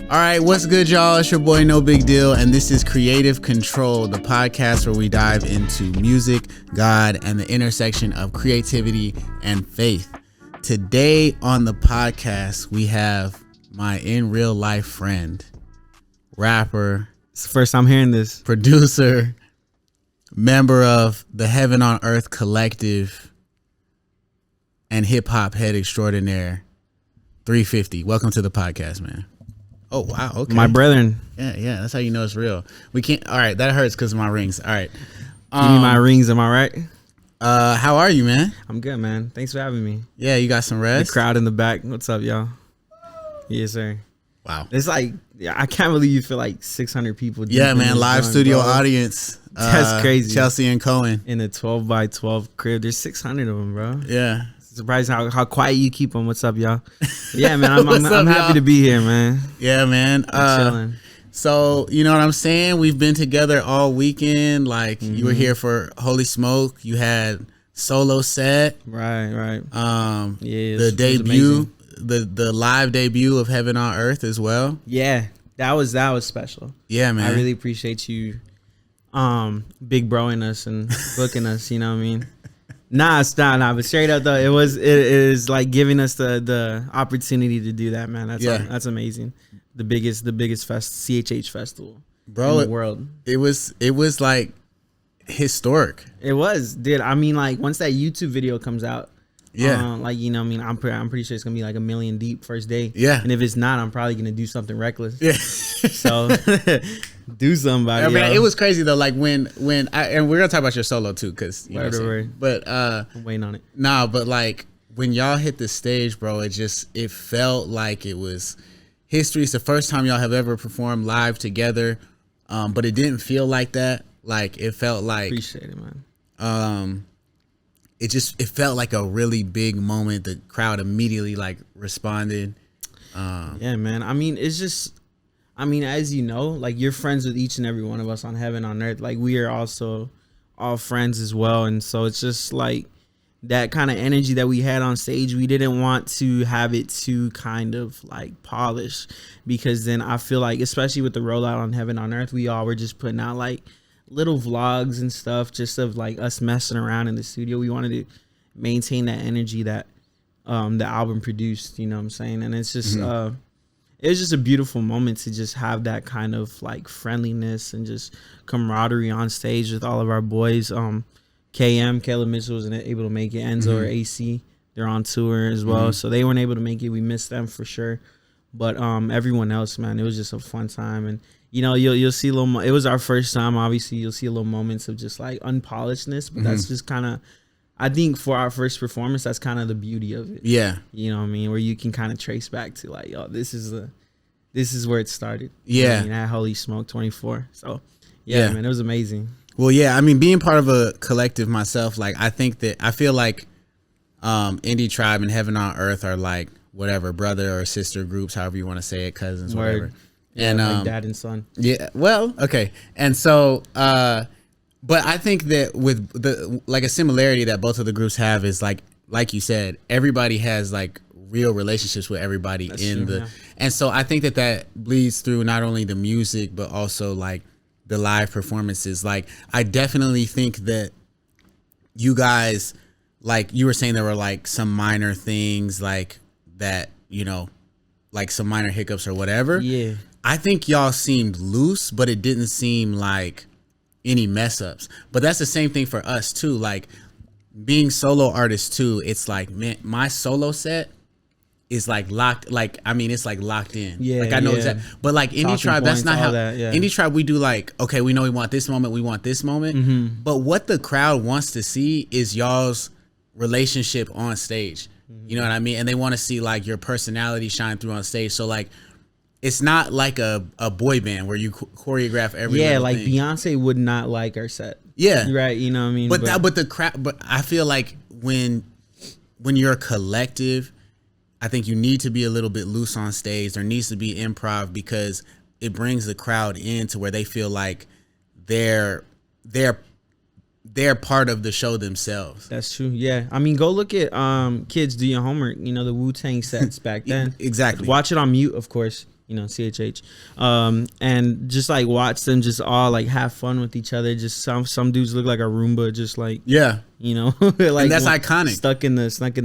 All right, what's good, y'all? It's your boy, No Big Deal, and this is Creative Control, the podcast where we dive into music, God, and the intersection of creativity and faith. Today on the podcast, we have my in real life friend, rapper. It's the first time hearing this. Producer, member of the Heaven on Earth Collective, and hip hop head extraordinaire, 350. Welcome to the podcast, man. Oh, wow. Okay. My brethren. Yeah. That's how you know it's real. We can't. All right. That hurts because of my rings. All right. Give me my rings. Am I right? How are you, man? I'm good, man. Thanks for having me. Yeah. You got some rest? The crowd in the back. What's up, y'all? Yes, sir. Wow. It's like, I can't believe you feel like 600 people. Yeah, man. Live studio audience. That's crazy. Chelsea and Cohen. In a 12 by 12 crib. There's 600 of them, bro. Yeah. Surprised how quiet you keep them. What's up, y'all? Yeah, man. I'm happy to be here, man. Yeah, man. Chilling. So, you know what I'm saying? We've been together all weekend. Like, you were here for Holy Smoke. You had solo set. Right. Yeah. The debut, the live debut of Heaven on Earth as well. Yeah. That was special. Yeah, man. I really appreciate you big broing us and booking us, you know what I mean? Nah, but straight up though, it is like giving us the opportunity to do that, man. That's amazing. The biggest CHH festival, bro, in the world. It was like historic. It was, dude. I mean, like once that YouTube video comes out, yeah, like, you know what I mean, I'm pretty sure it's gonna be like 1 million deep first day. Yeah, and if it's not, I'm probably gonna do something reckless. Yeah, so do somebody. I mean, it was crazy though. Like when and we're gonna talk about your solo too, because but I'm waiting on it. Nah, but like when y'all hit the stage, bro, it felt like it was history. It's the first time y'all have ever performed live together, but it didn't feel like that. Like it felt like, appreciate it, man. It felt like a really big moment. The crowd immediately like responded. Yeah, man. I mean, it's just, as you know, like you're friends with each and every one of us on Heaven on Earth. Like we are also all friends as well. And so it's just like that kind of energy that we had on stage. We didn't want to have it too kind of like polished, because then I feel like, especially with the rollout on Heaven on Earth, we all were just putting out like little vlogs and stuff just of like us messing around in the studio. We wanted to maintain that energy that the album produced, you know what I'm saying? And it's just it was just a beautiful moment to just have that kind of like friendliness and just camaraderie on stage with all of our boys. Caleb Mitchell wasn't able to make it. Enzo or AC, they're on tour as well, so they weren't able to make it. We missed them for sure, but everyone else, man, it was just a fun time. And you know, you'll see it was our first time. Obviously, you'll see little moments of just like unpolishedness, but that's just kind of, I think for our first performance, that's kind of the beauty of it. Yeah, you know what I mean, where you can kind of trace back to like, yo, this is where it started. Yeah, you know what I mean? At Holy Smoke 24. So yeah, man, it was amazing. Well, yeah, I mean, being part of a collective myself, like I feel like Indie Tribe and Heaven on Earth are like whatever brother or sister groups, however you want to say it, cousins, whatever. Yeah, and like dad and son. Yeah, well, okay. And so but I think that with the like a similarity that both of the groups have is like you said, everybody has like real relationships with everybody. That's true. And so I think that bleeds through not only the music but also like the live performances. Like I definitely think that you guys, like you were saying, there were like some minor things like that, you know, like some minor hiccups or whatever. Yeah. I think y'all seemed loose, but it didn't seem like any mess ups. But that's the same thing for us too. Like being solo artists too, it's like, man, my solo set is like locked. Like, I mean, it's like locked in. Yeah. Like I know exactly. But like Indie Tribe, that's not how Indie Tribe, we do like, okay, we know we want this moment. But what the crowd wants to see is y'all's relationship on stage. You know what I mean? And they want to see like your personality shine through on stage. So like, it's not like a boy band where you choreograph every little like thing. Beyonce would not like our set. Yeah, right. You know what I mean. But I feel like when you're a collective, I think you need to be a little bit loose on stage. There needs to be improv because it brings the crowd in to where they feel like they're part of the show themselves. That's true. Yeah. I mean, go look at Kids Do Your Homework, you know, the Wu-Tang sets back then. Exactly. Watch it on mute, of course. CHH. And just like watch them just all like have fun with each other. Just some dudes look like a Roomba, just like Yeah. like, and that's iconic. Stuck in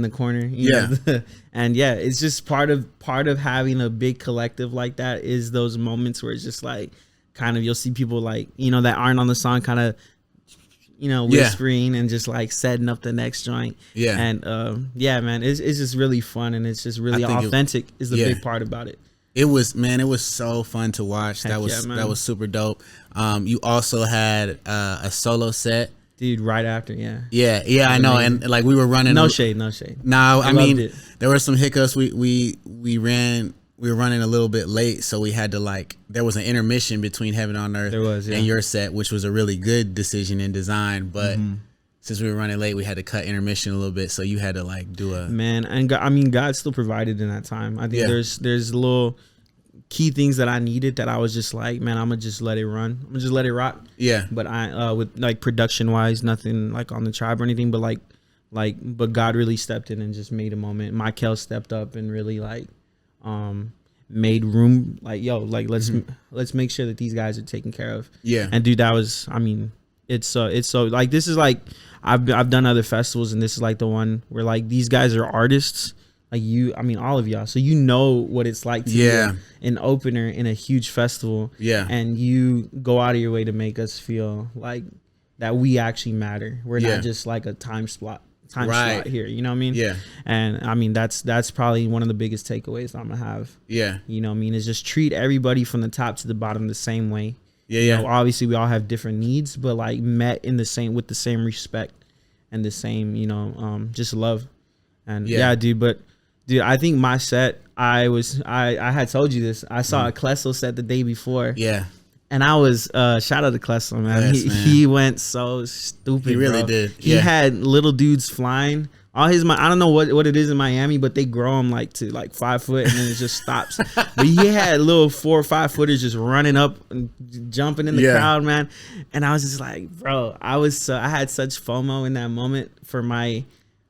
the corner. Know? And yeah, it's just part of having a big collective like that is those moments where it's just like kind of you'll see people like that aren't on the song kind of whispering and just like setting up the next joint. Yeah. And yeah, man, it's just really fun and it's just really authentic is the big part about it. It was so fun to watch. That was super dope. You also had a solo set. Dude, right after, yeah. Yeah, I know. And like we were running. No shade. No, I mean, there were some hiccups. We were running a little bit late, so we had to there was an intermission between Heaven on Earth and your set, which was a really good decision in design. But since we were running late, we had to cut intermission a little bit. So you had to do a and God still provided in that time. I think there's little key things that I needed that I was just like, man, I'm gonna just let it run. I'm gonna just let it rock. Yeah. But I with production wise, nothing like on the tribe or anything, but but God really stepped in and just made a moment. Michael stepped up and really made room. Let's make sure that these guys are taken care of. Yeah. And dude, that was it's so this is I've done other festivals and this is the one where these guys are artists. All of y'all. So what it's like to be an opener in a huge festival. Yeah. And you go out of your way to make us feel like that we actually matter. We're not just a time slot here. You know what I mean? Yeah. And that's probably one of the biggest takeaways I'm gonna have. Yeah. You know what I mean? Is just treat everybody from the top to the bottom the same way. Yeah. Obviously we all have different needs, but met in the same with the same respect and the same, just love. And dude, I think my set, I had told you this. I saw a Klessel set the day before. Yeah. And I was, shout out to Klessel, man. Yes, man. He went so stupid, He really bro. did. He had little dudes flying. I don't know what it is in Miami, but they grow them to 5 foot and then it just stops. But he had little 4 or 5 footers just running up and jumping in the crowd, man. And I was just like, bro, I had such FOMO in that moment for my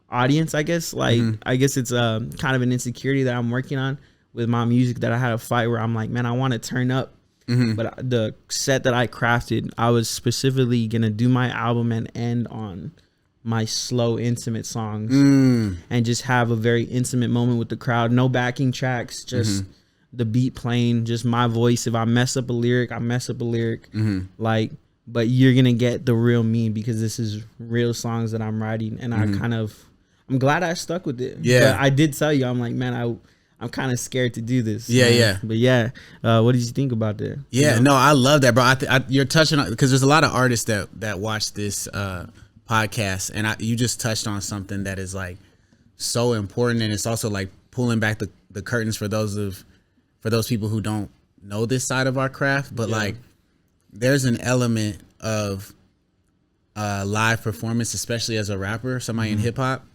audience, I guess. I guess it's kind of an insecurity that I'm working on with my music that I had a fight where I'm like, man, I want to turn up. But the set that I crafted, I was specifically gonna do my album and end on my slow, intimate songs and just have a very intimate moment with the crowd. No backing tracks, just the beat playing, just my voice. If I mess up a lyric, I mess up a lyric. But you're gonna get the real me because this is real songs that I'm writing, and I'm glad I stuck with it. Yeah. But I did tell you, I'm like, man, I'm kind of scared to do this. Yeah, man. yeah. But yeah, what did you think about that? Yeah, no, I love that, bro. You're touching on, because there's a lot of artists that watch this podcast, and you just touched on something that is so important, and it's also pulling back the curtains for those people who don't know this side of our craft. But there's an element of live performance, especially as a rapper, somebody in hip hop,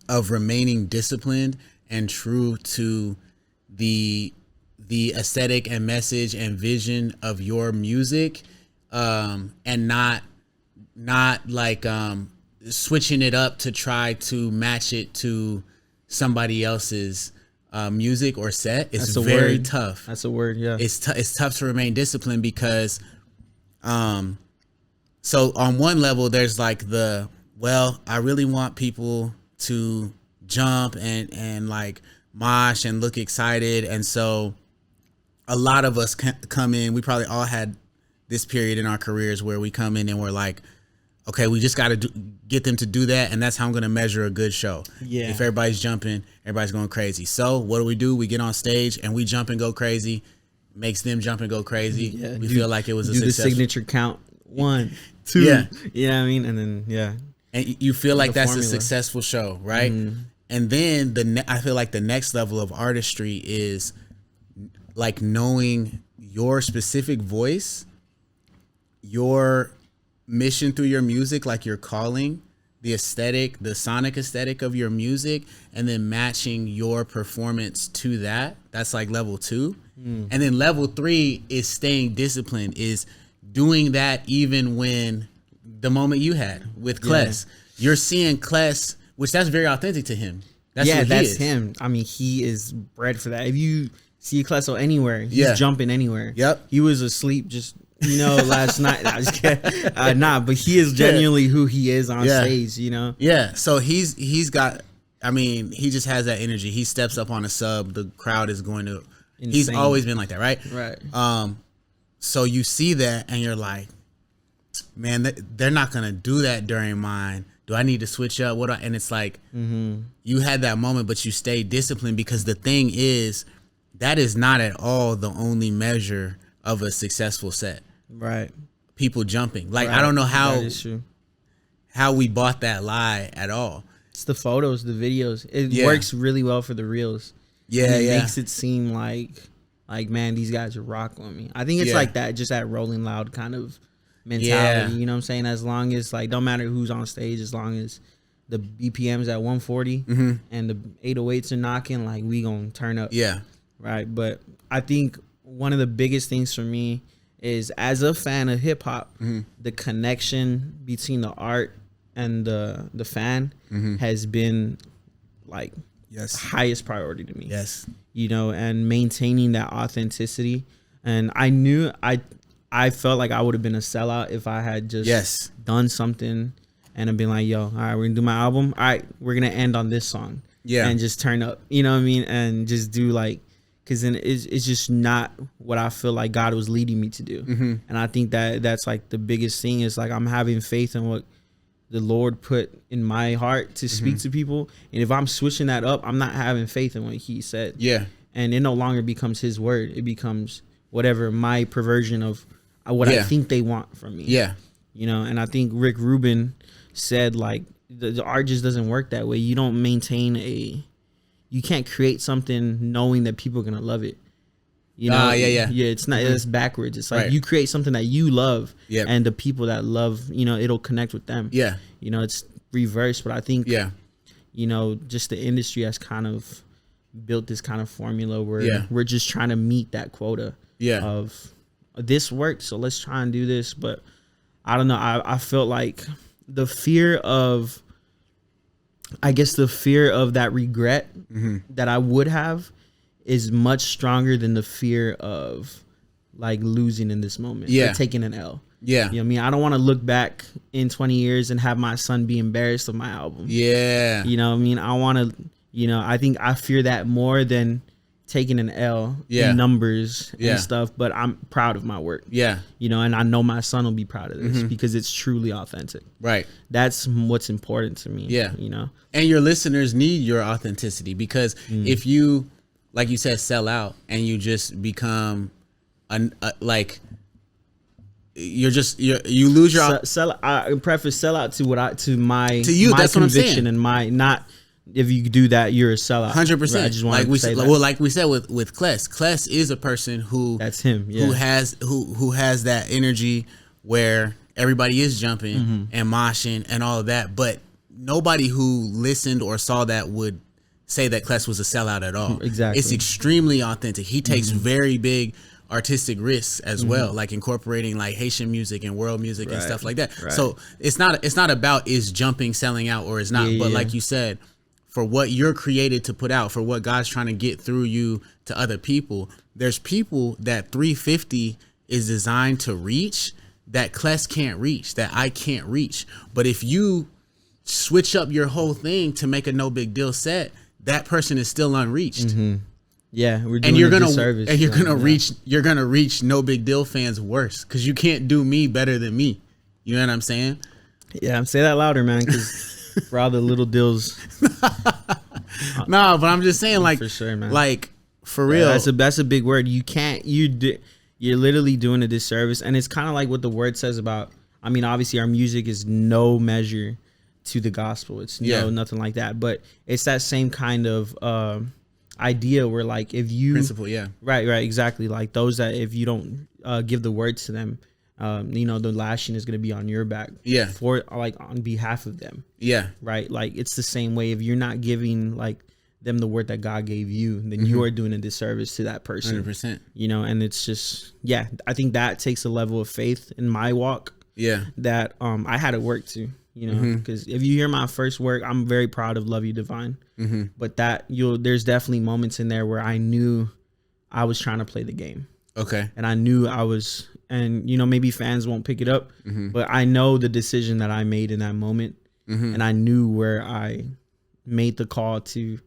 of remaining disciplined and true to the aesthetic and message and vision of your music, and not switching it up to try to match it to somebody else's music or set. It's very tough. That's a word. Yeah. It's tough to remain disciplined because, so on one level there's I really want people to jump and mosh and look excited, and so a lot of us come in. We probably all had this period in our careers where we come in and we're like, okay, we just got to get them to do that, and that's how I'm going to measure a good show. Yeah. If everybody's jumping, everybody's going crazy. So what do? We get on stage and we jump and go crazy. Makes them jump and go crazy. Yeah, we feel like it was a successful. Do the signature count 1, 2. Yeah. You know what I mean? And then and you feel like that's a successful show, right? And then I feel like the next level of artistry is knowing your specific voice, your mission through your music, your calling, the aesthetic, the sonic aesthetic of your music, and then matching your performance to that. That's level 2. And then level 3 is staying disciplined, is doing that even when the moment you had with Kless. You're seeing Kless, which that's very authentic to him. That's him. I mean, he is bred for that. If you see Klesso anywhere. He's Yeah. jumping anywhere. Yep. He was asleep just, last night. I just kidding. But he is genuinely who he is on stage, Yeah. So he's got, I mean, he just has that energy. He steps up on a sub, the crowd is going to, he's Insane. always been like that, right? Right. So you see that and you're like, man, they're not going to do that during mine. Do I need to switch up? And it's like, you had that moment, but you stayed disciplined, because the thing is, that is not at all the only measure of a successful set. Right. People jumping. Like, Right. I don't know That is true. how we bought that lie at all. It's the photos, the videos. It Yeah. works really well for the reels. Yeah, And it yeah. makes it seem like man, these guys are rock on me. I think it's Yeah. like that, just that Rolling Loud kind of mentality. Yeah. You know what I'm saying? As long as, like, don't matter who's on stage, as long as the BPM's at 140 and the 808s are knocking, like, we gonna turn up. Yeah. Right. But I think one of the biggest things for me is, as a fan of hip hop, the connection between the art and the fan has been, like, Yes. highest priority to me. Yes. And maintaining that authenticity. And I felt like I would have been a sellout if I had just done something and have been like, yo, all right, we're gonna do my album. All right, we're gonna end on this song. Yeah. And just turn up, you know what I mean? And just do, like, because then it's just not what I feel like God was leading me to do. And I think that's like the biggest thing is, like, I'm having faith in what the Lord put in my heart to speak to people. And if I'm switching that up, I'm not having faith in what he said. Yeah. And it no longer becomes his word. It becomes whatever my perversion of what I think they want from me. Yeah. And I think Rick Rubin said, like, the art just doesn't work that way. You don't maintain you can't create something knowing that people are going to love it. Yeah. It's not, it's backwards. It's like, Right. you create something that you love, Yep. and the people that love, it'll connect with them. Yeah. It's reversed, but I think, Yeah. just the industry has kind of built this kind of formula where we're just trying to meet that quota of this worked, so let's try and do this. But I don't know. I felt like the fear of that regret that I would have is much stronger than the fear of, like, losing in this moment. Yeah. Or taking an L. Yeah. You know what I mean? I don't want to look back in 20 years and have my son be embarrassed of my album. Yeah. You know what I mean? I want to, I think I fear that more than taking an L in numbers and stuff, but I'm proud of my work. Yeah. And I know my son will be proud of this because it's truly authentic. Right. That's what's important to me. Yeah. And your listeners need your authenticity, because if you, like you said, sell out and you just become like, you lose your sell. I preface sell out to my you. My that's what I'm saying. conviction and my not. If you do that, you're a sellout. 100%. I just want to say that. Like we said with Kless. Kless is a person who that's him. Yeah. Who has that energy where everybody is jumping and moshing and all of that, but nobody who listened or saw that would say that Kless was a sellout at all. Exactly. It's extremely authentic. He takes very big artistic risks as well, like incorporating, like, Haitian music and world music and stuff like that. Right. So it's not about is jumping selling out or is not, but like you said, for what you're created to put out, for what God's trying to get through you to other people, there's people that 350 is designed to reach that Kless can't reach, that I can't reach. But if you switch up your whole thing to make a No Big Deal set, that person is still unreached. Yeah, we're doing And you're a gonna disservice. and you're gonna reach No Big Deal fans worse, because you can't do me better than me. You know what I'm saying? Yeah, say that louder, man, because for all the little deals. No, but I'm just saying, like, for sure, man. Like, for real. That's a big word. You can't. You're literally doing a disservice, and it's kind of like what the word says about. I mean, obviously, our music is no measure to the gospel. It's nothing like that. But it's that same kind of idea where, like, if you principle, right, exactly. Like those that if you don't give the word to them, the lashing is going to be on your back. Yeah. For, like, on behalf of them. Yeah. Right. Like, it's the same way. If you're not giving, like, them the word that God gave you, then you are doing a disservice to that person. 100%. And it's just, I think that takes a level of faith in my walk. Yeah. That I had to work to, because if you hear my first work, I'm very proud of Love You Divine. But there's definitely moments in there where I knew I was trying to play the game. Okay. And I knew I was, and maybe fans won't pick it up, but I know the decision that I made in that moment. And I knew where I made the call to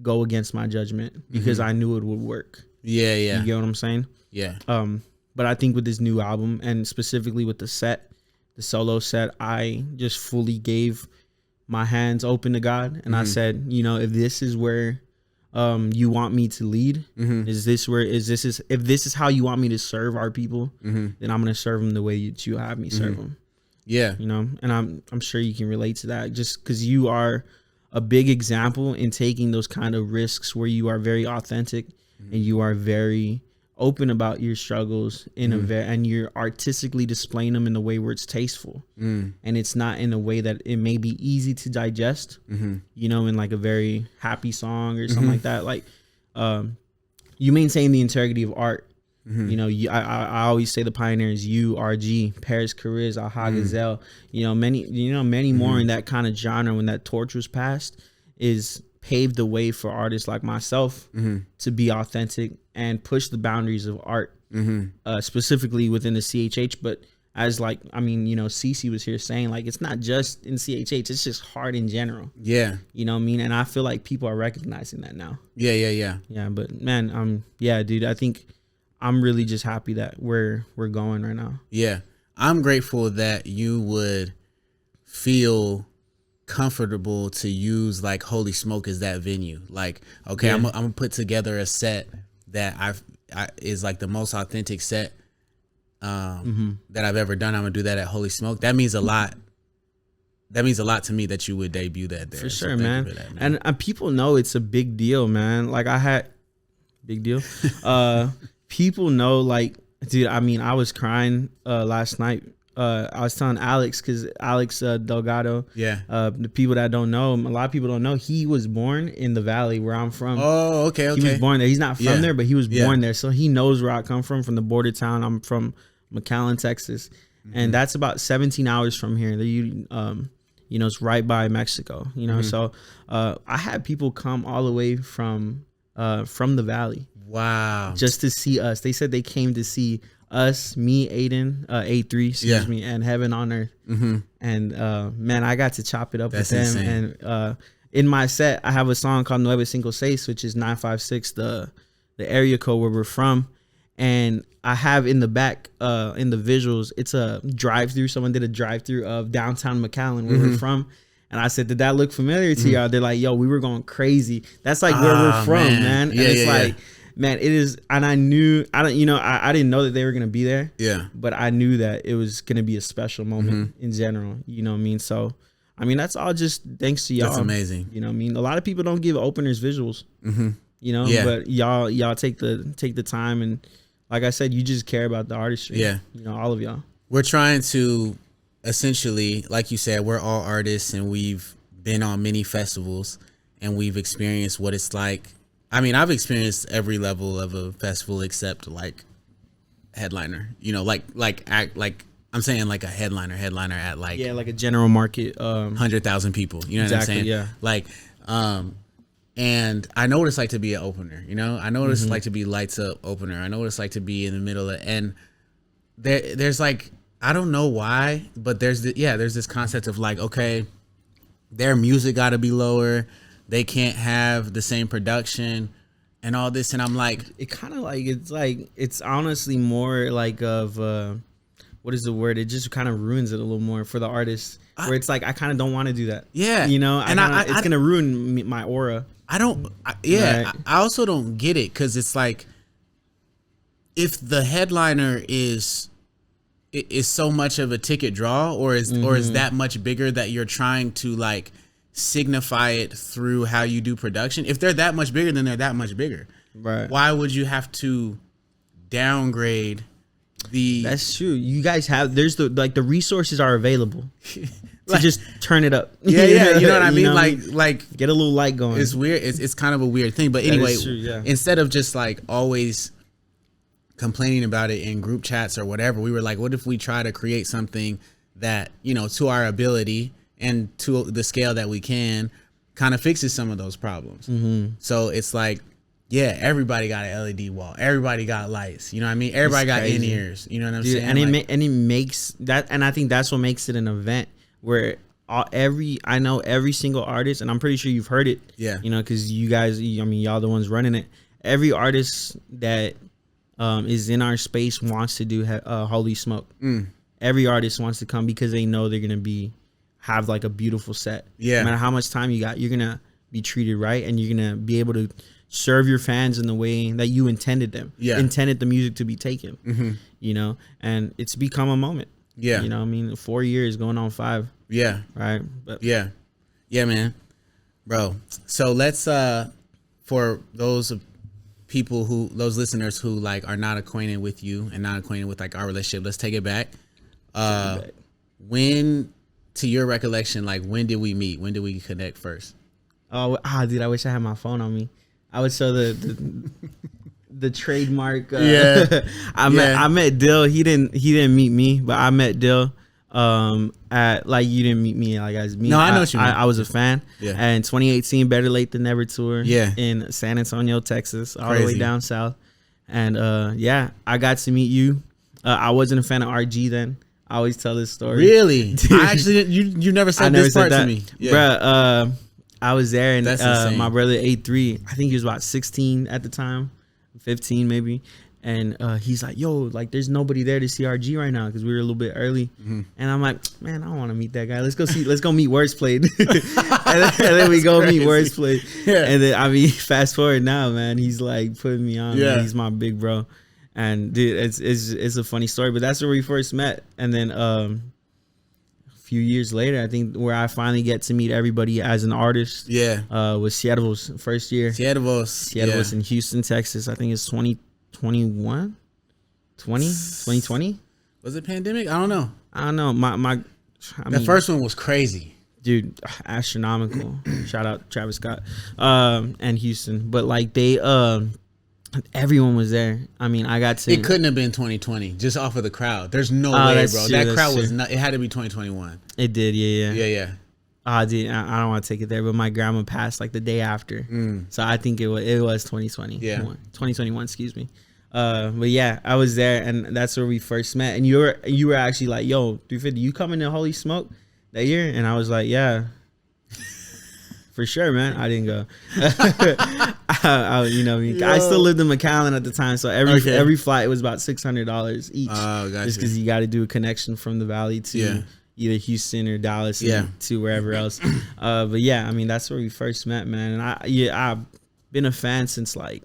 go against my judgment because I knew it would work. Yeah. You get what I'm saying? Yeah. But I think with this new album, and specifically with the solo set, I just fully gave my hands open to God. And I said, if this is where you want me to lead, if this is how you want me to serve our people, then I'm going to serve them the way that you have me serve them. Yeah. And I'm sure you can relate to that, just because you are a big example in taking those kind of risks where you are very authentic and you are very open about your struggles and you're artistically displaying them in a way where it's tasteful, and it's not in a way that it may be easy to digest, in like a very happy song or something like that. Like, you maintain the integrity of art. I always say the pioneers, you, RG, Paris Cariz, Aha Gazelle, many more in that kind of genre. When that torch was passed, is paved the way for artists like myself to be authentic and push the boundaries of art, specifically within the CHH. But as Cece was here saying, like, it's not just in CHH, it's just art in general. Yeah. You know what I mean? And I feel like people are recognizing that now. Yeah. Yeah, but man, dude, I think I'm really just happy that we're going right now. Yeah. I'm grateful that you would feel comfortable to use like Holy Smoke as that venue. Like, okay, yeah. I'm gonna put together a set that I is like the most authentic set that I've ever done. I'm gonna do that at Holy Smoke. That means a lot. That means a lot to me that you would debut that there. For sure, man. For that, man. And people know it's a big deal, man. Like, big deal. People know, like, dude, I mean, I was crying last night. I was telling Alex, because Alex Delgado, the people that don't know him, a lot of people don't know, he was born in the valley where I'm from. Oh, okay. He was born there. He's not from there, but he was born there. So he knows where I come from the border town. I'm from McAllen, Texas. And that's about 17 hours from here. It's right by Mexico, So I had people come all the way from the valley. Wow. Just to see us. They said they came to see us, me, Aiden, A3, me, and Heaven on Earth. And man, I got to chop it up with them. Insane. And in my set, I have a song called 956, which is 956, the area code where we're from. And I have in the back, in the visuals, it's a drive-through. Someone did a drive-through of downtown McAllen, where we're from. And I said, did that look familiar to y'all? They're like, yo, we were going crazy. That's like where we're from, man. And it's like, man, it is. And I knew, I didn't know that they were going to be there. Yeah. But I knew that it was going to be a special moment in general. You know what I mean? So, I mean, that's all just thanks to y'all. That's amazing. You know what I mean? A lot of people don't give openers visuals, but y'all take the time. And like I said, you just care about the artistry. Yeah. All of y'all. We're trying to essentially, like you said, we're all artists and we've been on many festivals and we've experienced what it's like. I mean, I've experienced every level of a festival except like headliner, I'm saying like a headliner at like, like a general market, 100,000 people, you know what I'm saying? Yeah. Like, and I know what it's like to be an opener, I know what it's like to be lights up opener. I know what it's like to be in the middle of, and there's like, I don't know why, but there's this concept of like, okay, their music got to be lower. They can't have the same production and all this. And I'm like, it kind of like, it's honestly more like of, what is the word? It just kind of ruins it a little more for the artist, where it's like, I kind of don't want to do that. Yeah. It's going to ruin my aura. I also don't get it. 'Cause it's like, if the headliner is so much of a ticket draw, or is that much bigger that you're trying to like signify it through how you do production? If they're that much bigger, then they're that much bigger. Right. Why would you have to downgrade the... That's true. You guys have, the resources are available to just turn it up. Yeah. You know what I mean? Like get a little light going. It's weird. It's kind of a weird thing. But anyway, instead of just like always complaining about it in group chats or whatever, we were like, what if we try to create something that, to our ability and to the scale that we can, kind of fixes some of those problems. So it's like, Yeah, everybody got an LED wall. Everybody got lights. You know what I mean? Everybody got in ears. You know what I'm saying? And it makes that, and I think that's what makes it an event where I know every single artist, and I'm pretty sure you've heard it. Yeah. You know, because you guys, I mean, y'all the ones running it. Every artist that is in our space wants to do Holy Smoke. Every artist wants to come because they know they're gonna have like a beautiful set. Yeah. No matter how much time you got, you're gonna be treated right, and you're gonna be able to serve your fans in the way that you intended them. Yeah. Intended the music to be taken. You know, and it's become a moment. Yeah. You know, I mean, 4 years going on 5. Yeah. Right. But Yeah, man, bro. So let's for those listeners who like are not acquainted with you and not acquainted with like our relationship, let's take it back. When, to your recollection, like when did we meet? When did we connect first? Oh, dude, I wish I had my phone on me. I would show the trademark. I met Dill. He didn't meet me, but I met Dill. At like, you didn't meet me like as me. No, I know what you mean. I was a fan. Yeah. And 2018 Better Late Than Never tour. Yeah. In San Antonio, Texas, all the way down south. And I got to meet you. I wasn't a fan of RG then. I always tell this story. Really? I actually you never said this part to me. Yeah. Bruh, I was there, and my brother A3, I think he was about 16 at the time, 15 maybe. And he's like, yo, like there's nobody there to see RG right now because we were a little bit early. And I'm like, man, I don't want to meet that guy. Let's go meet Words Played. and then we go meet Words Played. Yeah. And then, I mean, fast forward now, man, he's like putting me on. Yeah. Man. He's my big bro. And dude, it's a funny story, but that's where we first met. And then a few years later, I think where I finally get to meet everybody as an artist. Yeah. Was Seattle's first year. Seattle's in Houston, Texas. I think it's 2020. Was it pandemic? I don't know. The first one was crazy, dude, astronomical. Shout out Travis Scott and Houston, but like they everyone was there. I mean, I got to. It couldn't have been 2020 just off of the crowd. There's no way, bro. True, that crowd was not. It had to be 2021. It did, yeah. Dude, I don't want to take it there, but my grandma passed like the day after, so I think it was 2020. Yeah, 2021. Excuse me. But yeah, I was there, and that's where we first met. And you were actually like, "Yo, 350, you coming to Holy Smoke that year?" And I was like, "Yeah, for sure, man." I didn't go. I still lived in McAllen at the time, so every flight was about $600 each. Oh, gotcha. Just because you got to do a connection from the Valley to either Houston or Dallas to wherever else. But yeah, I mean, that's where we first met, man. And I've been a fan since like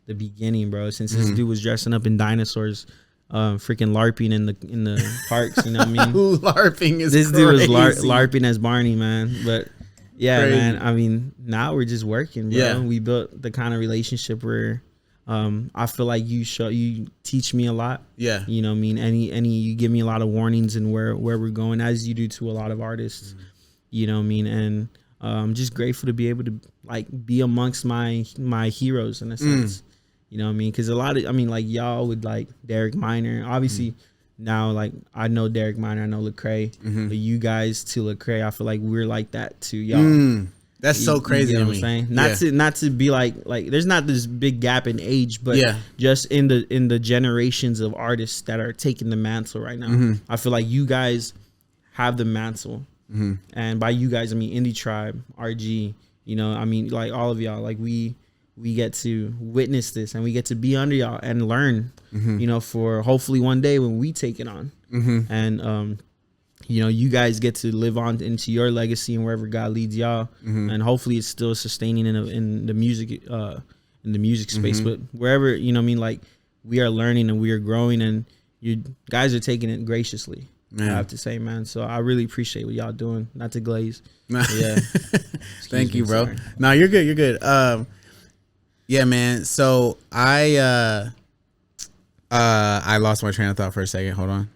the beginning, bro. Since this dude was dressing up in dinosaurs, freaking LARPing in the parks. You know what I mean? LARPing is this crazy. Dude was LARPing as Barney, man. But yeah, crazy. Man. I mean, now we're just working, bro. Yeah. We built the kind of relationship where I feel like you teach me a lot. Yeah. You know what I mean? You give me a lot of warnings and where we're going, as you do to a lot of artists. You know what I mean? And I'm just grateful to be able to like be amongst my heroes in a sense. You know what I mean? Because like y'all would like Derek Minor. Obviously, now like I know Derek Minor, I know Lecrae, but you guys to Lecrae, I feel like we're like that to y'all. That's so crazy. You know to what me. I'm saying? Not to be like there's not this big gap in age, but just in the generations of artists that are taking the mantle right now. I feel like you guys have the mantle, and by you guys I mean Indie Tribe, RG. You know, I mean like all of y'all. Like we get to witness this and we get to be under y'all and learn. You know, for hopefully one day when we take it on, and you know, you guys get to live on into your legacy and wherever God leads y'all, and hopefully it's still sustaining in the music space. But wherever, you know what I mean, like we are learning and we are growing, and you guys are taking it graciously. Man. I have to say, man. So I really appreciate what y'all doing. Not to glaze. Yeah. Thank you, bro. Sorry. No, you're good. You're good. Yeah, man. So I lost my train of thought for a second. Hold on.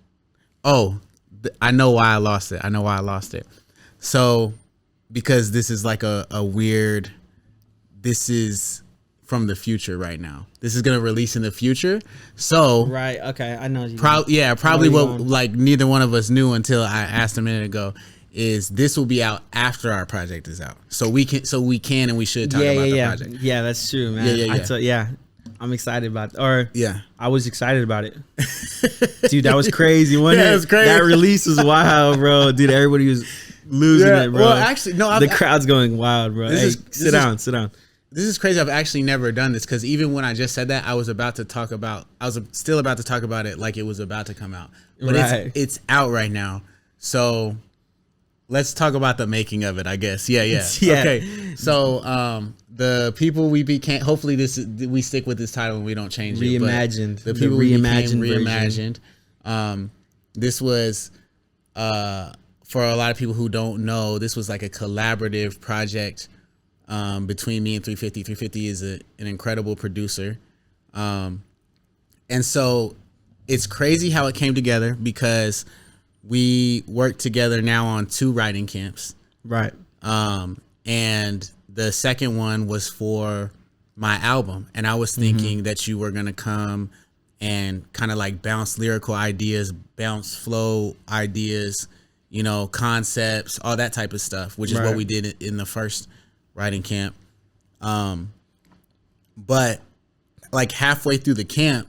Oh, I know why I lost it. So, because this is like a weird, this is from the future right now. This is going to release in the future. So, right. Okay. I know. Probably what like neither one of us knew until I asked a minute ago is this will be out after our project is out, so we can and we should talk about the project. Yeah, that's true, man. Yeah. I'm excited about it. Or Yeah. I was excited about it. Dude, that was crazy. Wasn't Yeah, it? it was crazy. That release was wild, bro. Dude, everybody was losing it, bro. Well, actually, no. The crowd's going wild, bro. Hey, sit down. This is crazy. I've actually never done this because even when I just said that, I was still about to talk about it like it was about to come out. But it's out right now. So let's talk about the making of it, I guess. Yeah. Okay. So the people we became, hopefully we stick with this title and we don't change it. Reimagined. The people we became reimagined. This was for a lot of people who don't know, this was like a collaborative project between me and 350. 350 is an incredible producer. And so it's crazy how it came together because we worked together now on 2 writing camps. Right. And the second one was for my album. And I was thinking that you were going to come and kind of like bounce lyrical ideas, bounce flow ideas, concepts, all that type of stuff, which is what we did in the first writing camp. But like halfway through the camp,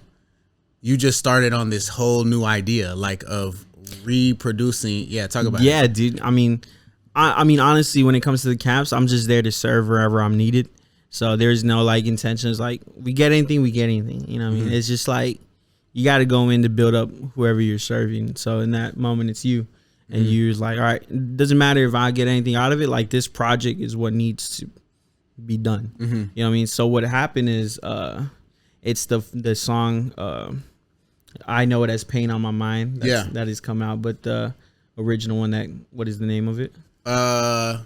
you just started on this whole new idea, like of reproducing. Yeah, talk about it. Yeah, dude. I mean, honestly, when it comes to the camps, I'm just there to serve wherever I'm needed. So there's no like intentions. Like we get anything. You know what I mean? It's just like you got to go in to build up whoever you're serving. So in that moment, it's you. And you're like, all right, it doesn't matter if I get anything out of it. Like this project is what needs to be done. You know what I mean? So what happened is it's the song I Know It As Pain on My Mind. That has come out. But the original one, what is the name of it? The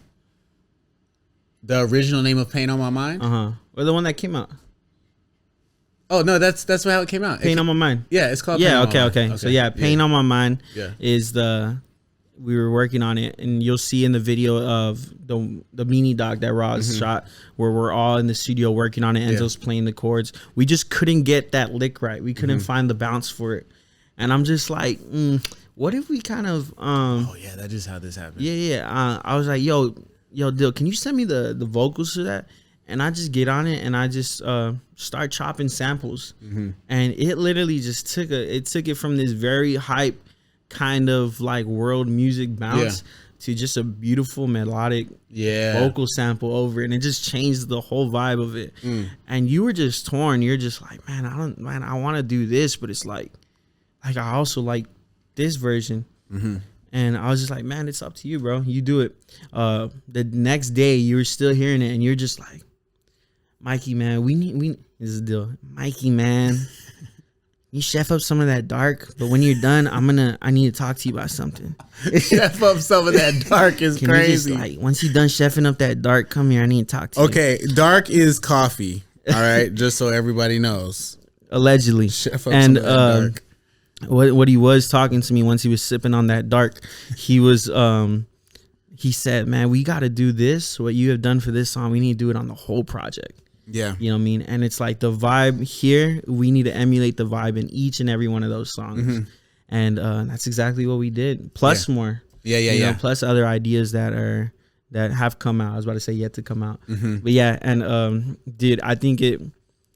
original name of Pain on My Mind? Or the one that came out. Oh, no, that's how it came out. Pain on My Mind. Yeah, it's called Pain on My Mind. Okay. So yeah, Pain on My Mind is we were working on it, and you'll see in the video of the mini doc that Roz shot where we're all in the studio working on it. Enzo's playing the chords. We just couldn't get that lick right. We couldn't find the bounce for it. And I'm just like, what if we kind of oh yeah, that is how this happened. I was like, yo Dill, can you send me the vocals to that? And I just get on it and I just start chopping samples. And it literally just took it from this very hype kind of like world music bounce to just a beautiful melodic vocal sample over it, and it just changed the whole vibe of it. And you were just torn. You're just like, man, I want to do this, but it's like I also like this version. And I was just like, man, it's up to you, bro. You do it. The next day you were still hearing it and you're just like, Mikey, man, this is the deal. Mikey, man, you chef up some of that dark, but when you're done, I need to talk to you about something. Chef up some of that dark is crazy. Once you're done chefing up that dark, come here. I need to talk to you. Okay, dark is coffee. All right, just so everybody knows. Allegedly. Chef up some of that dark. What he was talking to me once he was sipping on that dark, he was he said, man, we got to do this. What you have done for this song, we need to do it on the whole project. Yeah. You know what I mean? And it's like the vibe here, we need to emulate the vibe in each and every one of those songs. And that's exactly what we did. Plus more. Yeah. Plus other ideas that have come out. I was about to say yet to come out. But yeah, and dude, I think it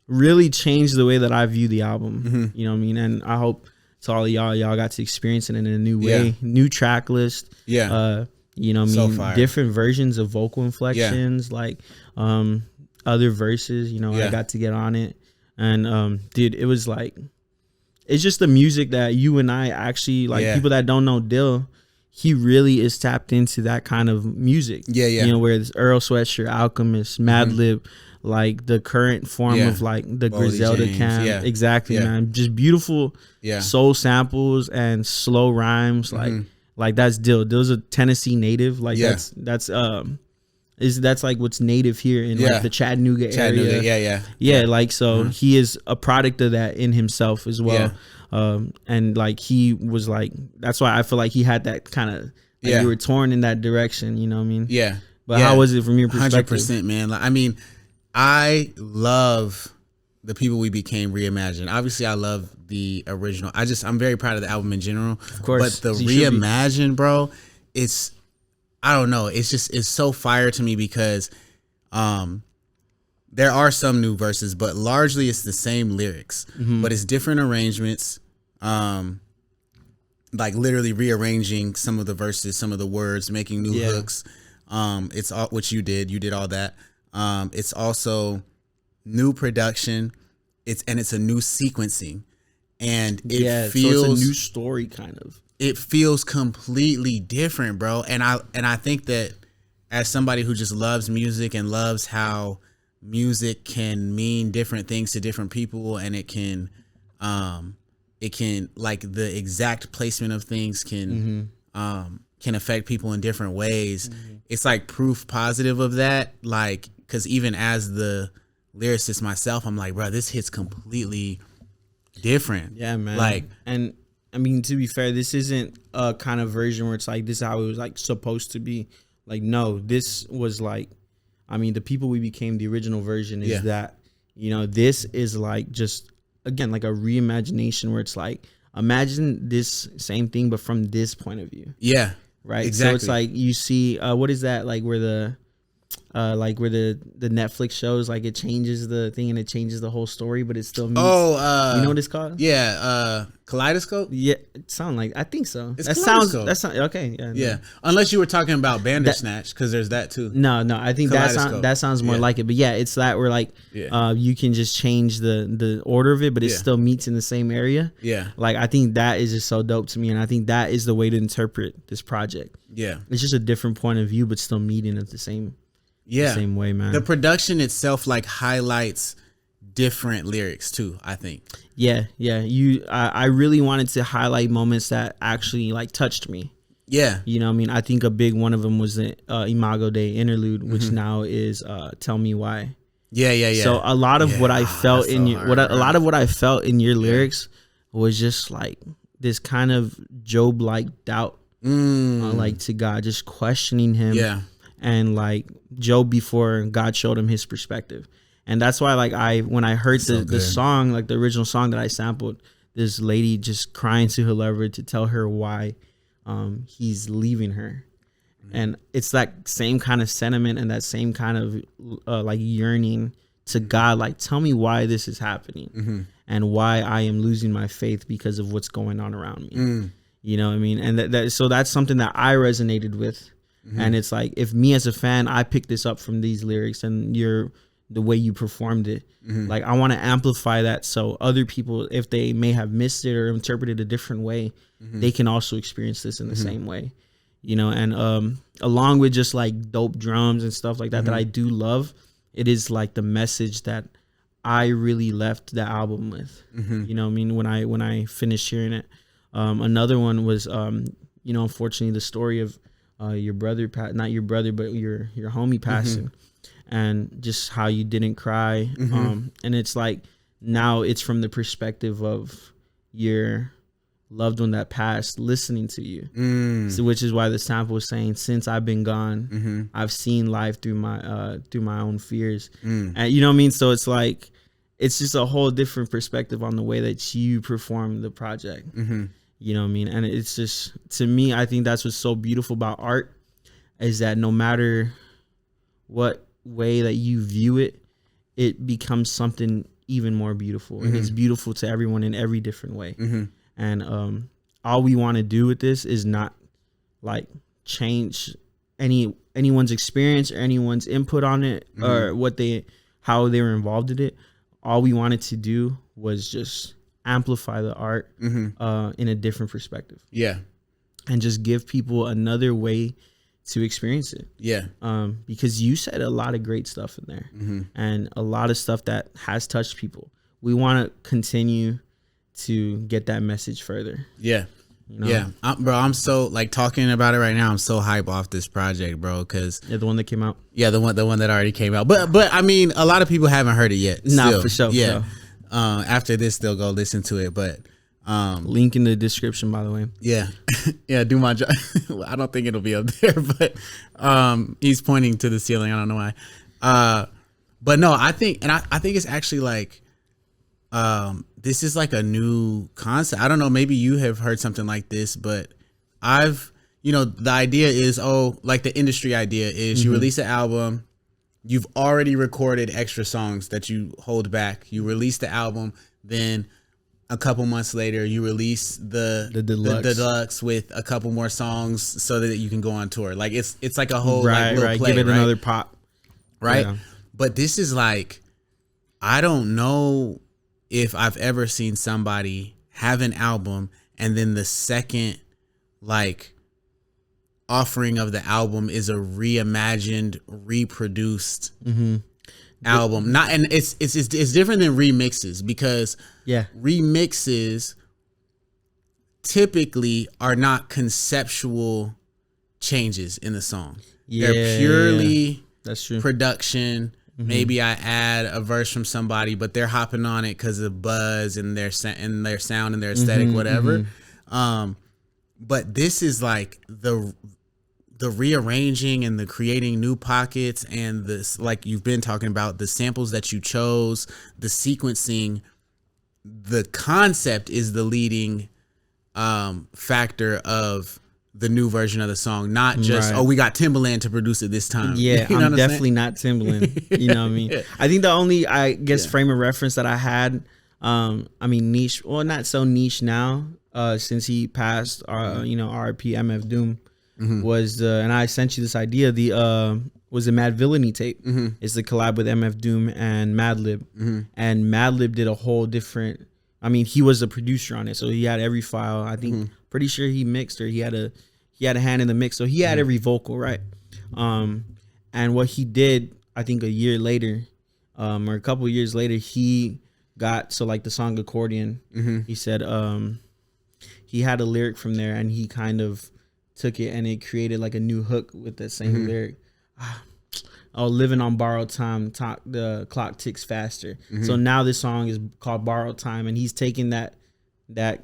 really changed the way that I view the album. You know what I mean? And I hope to all of y'all got to experience it in a new way. New track list. You know what I mean? Different versions of vocal inflections, like other verses, I got to get on it. And dude, it was like, it's just the music that you and I actually like. People that don't know Dill, he really is tapped into that kind of music. Where it's Earl Sweatshirt, Alchemist, Madlib, like the current form of like the Boldy Griselda James, camp. Exactly, man. Just beautiful soul samples and slow rhymes. Like that's Dill. Dill's a Tennessee native. Like that's like what's native here in like the Chattanooga area. Like so he is a product of that in himself as well. And like he was like, that's why I feel like he had that kind of like you were torn in that direction, you know what I mean? But how was it from your perspective? 100%, man. Like, I mean, I love the people we became reimagined. Obviously I love the original. I'm very proud of the album in general. Of course. But the reimagined, bro, it's I don't know. It's so fire to me because there are some new verses, but largely it's the same lyrics, but it's different arrangements. Like literally rearranging some of the verses, some of the words, making new hooks. It's all what you did. You did all that. It's also new production. It's a new sequencing, and it feels so it's a new story kind of. It feels completely different, bro. And I think that as somebody who just loves music and loves how music can mean different things to different people, and it can like the exact placement of things can affect people in different ways. It's like proof positive of that. Like, cause even as the lyricist myself, I'm like, bro, this hits completely different. Yeah, man. Like, and I mean, to be fair, this isn't a kind of version where it's like, this is how it was like supposed to be. Like, no, this was like, I mean, the People We Became, the original version is that, you know, this is like just, again, like a reimagination where it's like, imagine this same thing, but from this point of view. Yeah. Right. Exactly. So it's like you see, what is that? Like where the Netflix shows, like it changes the thing and it changes the whole story, but it still means, you know what it's called? Yeah. Kaleidoscope. Yeah. It sounds like, I think so. It's That Kaleidoscope. sounds okay. Yeah. Yeah. Unless you were talking about Bandersnatch, because there's that too. No, I think that sounds more like it. But yeah, it's that where like you can just change the order of it, but it still meets in the same area. Yeah. Like I think that is just so dope to me, and I think that is the way to interpret this project. Yeah. It's just a different point of view, but still meeting at the same same way, man. The production itself like highlights different lyrics too, I think. Yeah. I really wanted to highlight moments that actually like touched me. Yeah. You know what I mean? I think a big one of them was the Imago Dei interlude, which now is Tell Me Why. Yeah. So a lot of what I felt in your, a lot of what I felt in your lyrics was just like this kind of Job-like doubt, like to God, just questioning him. Yeah. And like Job before God showed him his perspective. And that's why like when I heard the song, like the original song that I sampled, this lady just crying to her lover to tell her why he's leaving her. And it's that same kind of sentiment and that same kind of like yearning to God, like, tell me why this is happening and why I am losing my faith because of what's going on around me. You know what I mean? And so that's something that I resonated with. And it's like, if me as a fan, I picked this up from these lyrics and the way you performed it, like I want to amplify that so other people, if they may have missed it or interpreted a different way, they can also experience this in the same way, you know. And along with just like dope drums and stuff like that that I do love, it is like the message that I really left the album with. You know what I mean? When I finished hearing it, another one was you know, unfortunately the story of your brother, not your brother, but your homie passing, and just how you didn't cry. And it's like, now it's from the perspective of your loved one that passed listening to you. So, which is why the sample was saying, since I've been gone, I've seen life through my own fears. And you know what I mean? So it's like, it's just a whole different perspective on the way that you perform the project. You know what I mean? And it's just, to me, I think that's what's so beautiful about art, is that no matter what way that you view it, it becomes something even more beautiful. And it's beautiful to everyone in every different way. And all we want to do with this is not like change anyone's experience or anyone's input on it or how they were involved in it. All we wanted to do was just amplify the art in a different perspective. Yeah. And just give people another way to experience it. Yeah. Because you said a lot of great stuff in there and a lot of stuff that has touched people. We want to continue to get that message further. Yeah. You know? Yeah. Bro, I'm so, like, talking about it right now, I'm so hype off this project, bro, because the one that came out. Yeah, the one that already came out. But I mean, a lot of people haven't heard it yet. Nah, for sure. Yeah. For sure. After this, they'll go listen to it. But link in the description, by the way. Yeah. Yeah, do my job. I don't think it'll be up there, but he's pointing to the ceiling. I don't know why. But no, I think it's actually like this is like a new concept. I don't know, maybe you have heard something like this, but I've the idea is, like the industry idea is you release an album, you've already recorded extra songs that you hold back. You release the album, then a couple months later you release the deluxe with a couple more songs so that you can go on tour. Like it's like a whole like little play, give it another pop. Right? Yeah. But this is like, I don't know if I've ever seen somebody have an album and then the second like offering of the album is a reimagined, reproduced album. Not, and it's different than remixes, because remixes typically are not conceptual changes in the song. They're purely that's true. Production. Maybe I add a verse from somebody, but they're hopping on it because of buzz and their sound and their aesthetic, whatever. But this is like the rearranging and the creating new pockets, and this, like you've been talking about, the samples that you chose, the sequencing. The concept is the leading factor of the new version of the song, not just we got Timbaland to produce it this time. Yeah, you know I'm definitely not Timbaland. You know what I mean? I think the only, I guess, frame of reference that I had, I mean, niche, well, not so niche now, since he passed, RIP MF Doom, was and I sent you this idea, was the Mad Villainy tape. It's the collab with MF Doom and Madlib, and Madlib did a whole different, I mean, he was the producer on it, so he had every file. I think pretty sure he mixed, or he had a hand in the mix, so he had every vocal, right? And what he did, I think a year later, or a couple of years later, he got, so like the song Accordion, he said he had a lyric from there, and he kind of took it and it created like a new hook with that same lyric. Living on borrowed time, the clock ticks faster. So now this song is called Borrowed Time, and he's taking that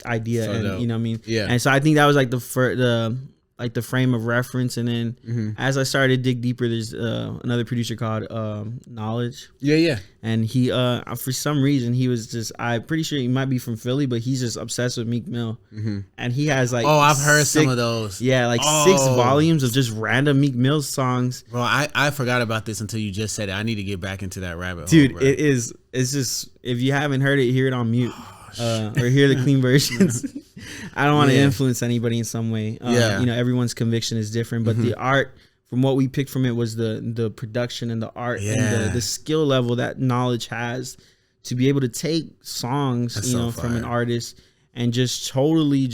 idea, so and dope. You know what I mean? Yeah. And so I think that was like the frame of reference, and then as I started to dig deeper, there's another producer called Knowledge. Yeah. And he for some reason he was just, I'm pretty sure he might be from Philly, but he's just obsessed with Meek Mill. And he has like, I've heard some of those. Yeah, like 6 volumes of just random Meek Mill songs. Bro, I forgot about this until you just said it. I need to get back into that rabbit hole. Dude, it's just, if you haven't heard it, hear it on mute. Or hear the clean versions. I don't want to influence anybody in some way. Everyone's conviction is different, but the art, from what we picked from it, was the production and the art and the skill level that Knowledge has to be able to take songs, from an artist and just totally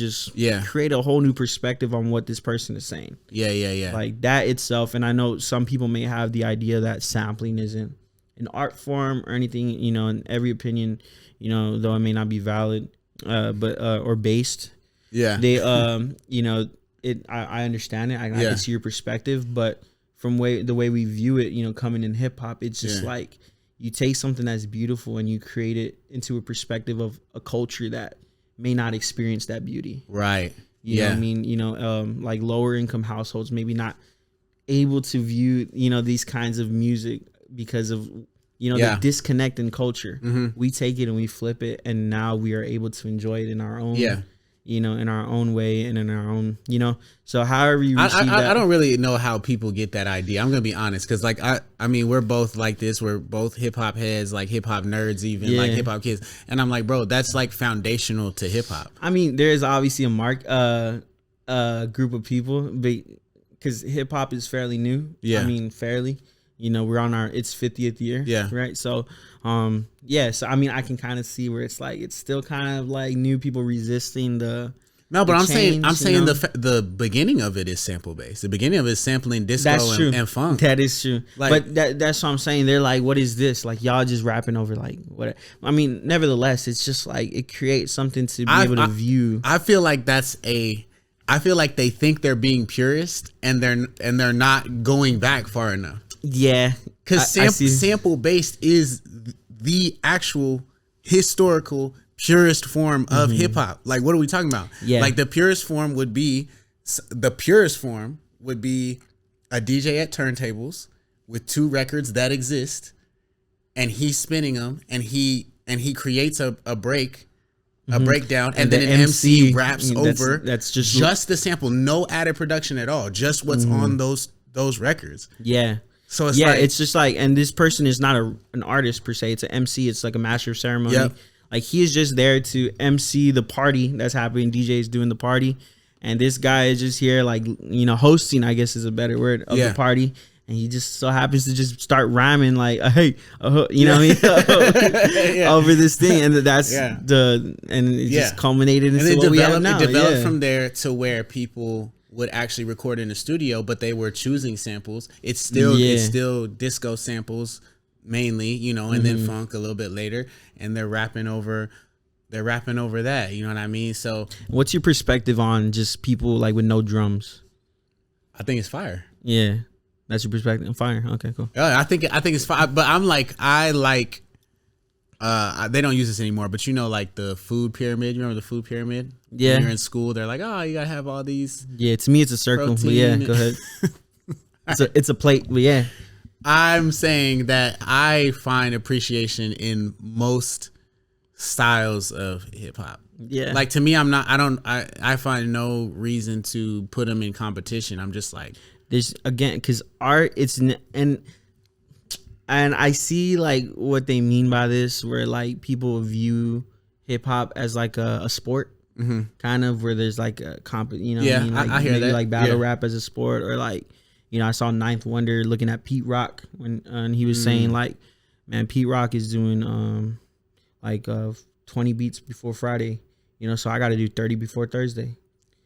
create a whole new perspective on what this person is saying. Yeah. Like that itself. And I know some people may have the idea that sampling isn't an art form or anything, in every opinion, though it may not be valid, but or based. Yeah. They, I understand it. I can see your perspective, but from the way we view it, coming in hip hop, it's just like you take something that's beautiful and you create it into a perspective of a culture that may not experience that beauty. Right. You know what I mean? Like lower income households, maybe not able to view, these kinds of music because of, the disconnect in culture. We take it and we flip it, and now we are able to enjoy it in our own, in our own way and in our own, So however you receive that. I don't really know how people get that idea. I'm gonna be honest, because like I mean, we're both like this. We're both hip hop heads, like hip hop nerds, even like hip hop kids. And I'm like, bro, that's like foundational to hip hop. I mean, there is obviously a group of people, because hip hop is fairly new. Yeah, I mean, fairly. We're on its 50th year. Yeah. Right. So, so I mean, I can kind of see where it's like, it's still kind of like new people resisting the. No, but I'm saying the beginning of it is sample based. The beginning of it is sampling disco and funk. That is true. Like, but that's what I'm saying. They're like, what is this? Like, y'all just rapping over like what? I mean, nevertheless, it's just like it creates something to be able to view. I feel like I feel like they think they're being purist, and they're not going back far enough. Yeah, because sample based is the actual historical purest form of hip hop. Like, what are we talking about? Yeah, like the purest form would be a DJ at turntables with 2 records that exist, and he's spinning them, and he creates a break a breakdown, and then an MC raps over. That's just the sample, no added production at all, just what's on those records. Yeah. So it's it's just like, and this person is not an artist per se. It's an MC. It's like a master of ceremony. Yep. Like he is just there to MC the party that's happening. DJ is doing the party, and this guy is just here, like, you know, hosting, I guess is a better word, of the party. And he just so happens to just start rhyming like, hey, you know what I mean, over this thing, and that's and it just culminated into what we have now. It developed from there to where people would actually record in the studio, but they were choosing samples. It's still disco samples mainly, you know, and then funk a little bit later, and they're rapping over that, you know what I mean? So what's your perspective on just people like with no drums? I think it's fire. Yeah. That's your perspective. Fire. Okay, cool. I think it's fire, but I like they don't use this anymore, but you know, like the food pyramid. You remember the food pyramid? Yeah. When you're in school, they're like, oh, you gotta have all these. Yeah, to me it's a circle. But yeah, go ahead. It's a plate. But yeah, I'm saying that I find appreciation in most styles of hip hop. Yeah. Like to me, I find no reason to put them in competition. I'm just like, there's again, because art, and I see like what they mean by this, where like people view hip hop as like a sport, kind of, where there's like a you know, yeah, what I mean? Like, I hear that. Like battle rap as a sport, or like, you know, I saw Ninth Wonder looking at Pete Rock when he was saying like, man, Pete Rock is doing 20 beats before Friday, you know, so I got to do 30 before Thursday.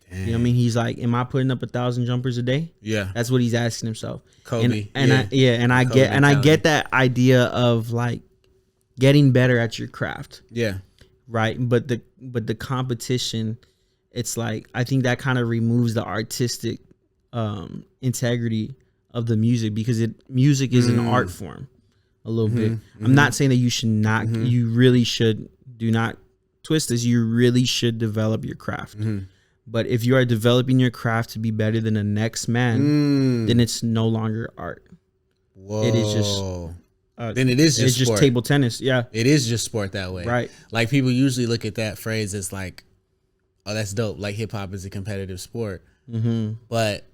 Dang. You know what I mean? He's like, am I putting up 1,000 jumpers a day? Yeah. That's what he's asking himself. Kobe. I get that idea of like getting better at your craft. Yeah. Right. But the competition, it's like, I think that kind of removes the artistic integrity of the music, because music is an art form a little bit. I'm not saying that you should not, you really should, do not twist this. You really should develop your craft. But if you are developing your craft to be better than the next man, then it's no longer art. Whoa. It is just then it is just sport. Just table tennis. Yeah. It is just sport that way. Right. Like people usually look at that phrase as like, oh, that's dope. Like hip hop is a competitive sport. But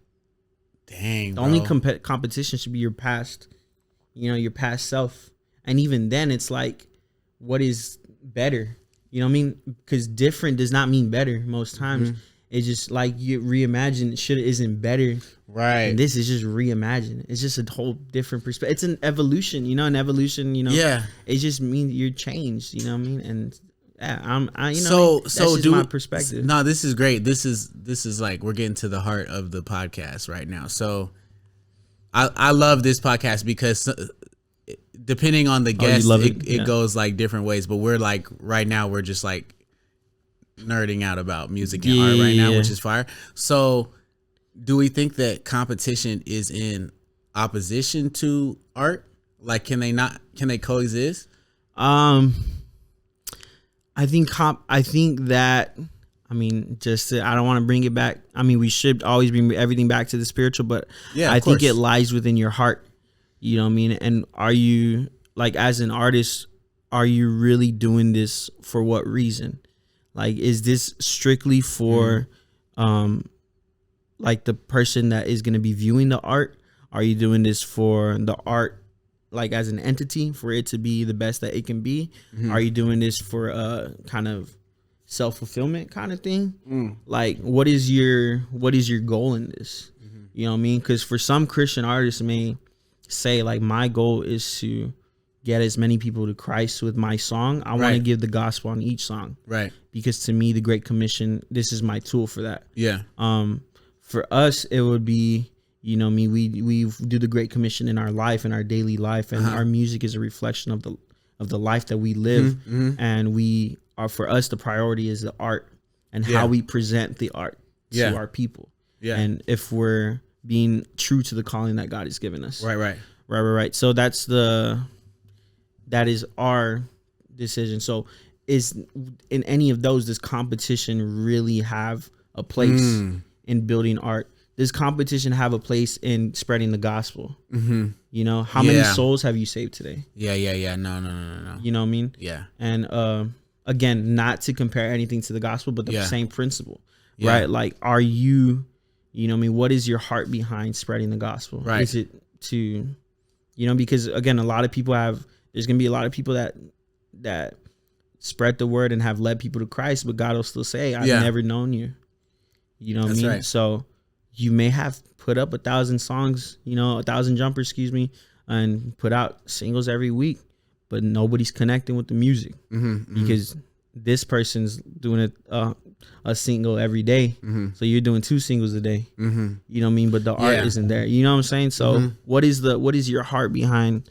dang, the only competition should be your past, you know, your past self. And even then it's like, what is better? You know what I mean? Because different does not mean better most times. It's just like you reimagine shit isn't better. Right. And this is just reimagined. It's just a whole different perspective. It's an evolution, you know, you know. Yeah. It just means you're changed, you know what I mean? And you know, that's just my perspective. No, this is great. This is like, we're getting to the heart of the podcast right now. So I love this podcast because depending on the guest, it goes like different ways. But we're like, right now, we're just like nerding out about music and art right now, which is fire. So do we think that competition is in opposition to art? Like, can they coexist? I think that, I mean, I don't want to bring it back. I mean, we should always bring everything back to the spiritual, but yeah, I think it lies within your heart. You know what I mean? And are you, like, as an artist, are you really doing this for what reason? Like, is this strictly for, like, the person that is going to be viewing the art? Are you doing this for the art, like, as an entity, for it to be the best that it can be? Are you doing this for a kind of self-fulfillment kind of thing? Like, what is your goal in this? You know what I mean? Because for some Christian artists may say, like, my goal is to get as many people to Christ with my song. I want to give the gospel on each song. Right. Because to me, the Great Commission, this is my tool for that. Yeah. For us, it would be, you know, we do the Great Commission in our life, in our daily life, and our music is a reflection of the life that we live. And we are, for us, the priority is the art and how we present the art to our people. Yeah. And if we're being true to the calling that God has given us. Right. So that is our decision. So is in any of those, does competition really have a place in building art? Does competition have a place in spreading the gospel? You know, how many souls have you saved today? Yeah. No. You know what I mean? Yeah. And again, not to compare anything to the gospel, but the Yeah. same principle, Yeah. right? Like, are you, you know what I mean? What is your heart behind spreading the gospel? Right. Is it to, you know, because again, there's going to be a lot of people that spread the word and have led people to Christ, but God will still say, I've Yeah. never known you. You know what I That's mean? right. So you may have put up 1,000 songs, 1,000 jumpers, and put out singles every week, but nobody's connecting with the music because this person's doing a single every day. So you're doing 2 singles a day. You know what I mean? But the art isn't there. You know what I'm saying? So what is your heart behind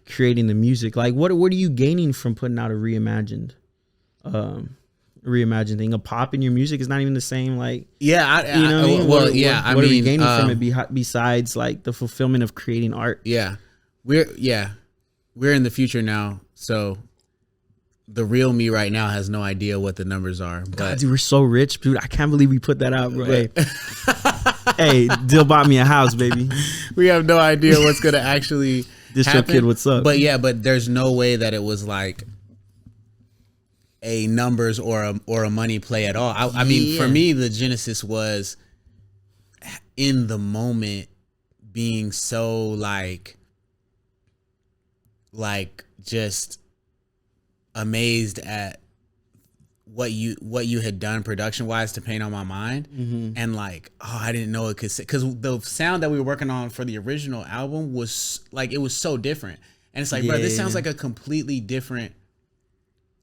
creating the music? Like what are you gaining from putting out a reimagined thing? A pop in your music is not even the same. Like, you know what I mean? What are we gaining from it besides like the fulfillment of creating art? We're in the future now, so the real me right now has no idea what the numbers are. But God, dude, we're so rich, dude. I can't believe we put that out, bro. Hey, Dill bought me a house, baby. We have no idea what's gonna actually happen. Kid, what's up? But there's no way that it was like a numbers or a money play at all. I mean, for me, the genesis was in the moment being so like just amazed at what you had done production wise to Paint on My Mind, and like, oh, I didn't know it could, because the sound that we were working on for the original album was like, it was so different, and it's like, bro, this sounds like a completely different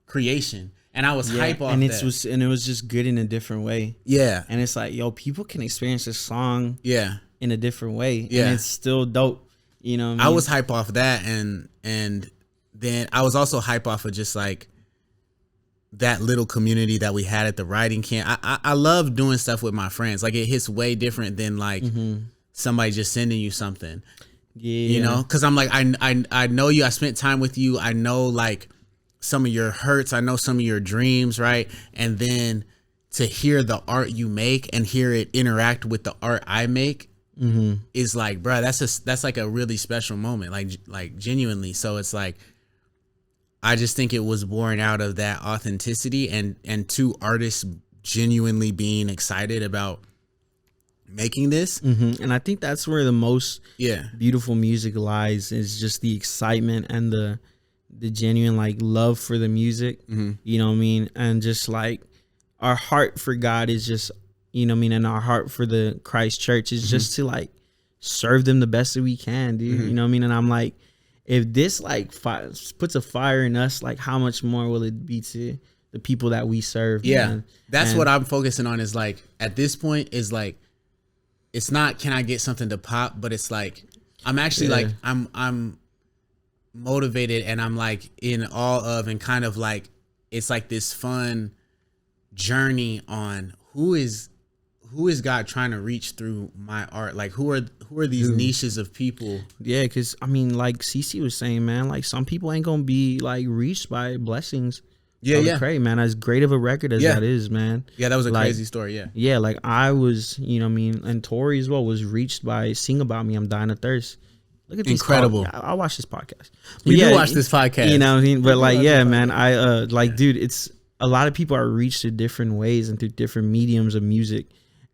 creation, and I was hype off that. And it was just good in a different way. And it's like, yo, people can experience this song in a different way, and it's still dope. You know what I mean? I was hype off that, and then I was also hype off of just like that little community that we had at the writing camp. I love doing stuff with my friends. Like, it hits way different than like somebody just sending you something. You know, because I'm like, I know you. I spent time with you. I know like some of your hurts. I know some of your dreams, right? And then to hear the art you make and hear it interact with the art I make is like, bro, that's like a really special moment, like genuinely. So it's like, I just think it was born out of that authenticity and 2 artists genuinely being excited about making this. And I think that's where the most beautiful music lies, is just the excitement and the genuine like love for the music. You know what I mean? And just like our heart for God is just, you know what I mean, and our heart for the Christ Church is just to like serve them the best that we can, dude. You know what I mean? And I'm like, if this like puts a fire in us, like how much more will it be to the people that we serve? Man? That's what I'm focusing on, is like, at this point is like, it's not, can I get something to pop, but it's like, I'm actually like, I'm motivated, and I'm like in awe of, and kind of like, it's like this fun journey on who is God trying to reach through my art? Like, who are these niches of people? Yeah, because I mean, like CC was saying, man, like some people ain't gonna be like reached by blessings. Crazy, man. As great of a record as that is, man. Yeah, that was a crazy story. Yeah, like I was, you know what I mean, and Tori as well was reached by Sing About Me, I'm Dying of Thirst. Look at these incredible. I'll watch this podcast. You do watch this podcast. You know what I mean? But like, yeah, man, I like, dude, it's a lot of people are reached through different ways and through different mediums of music.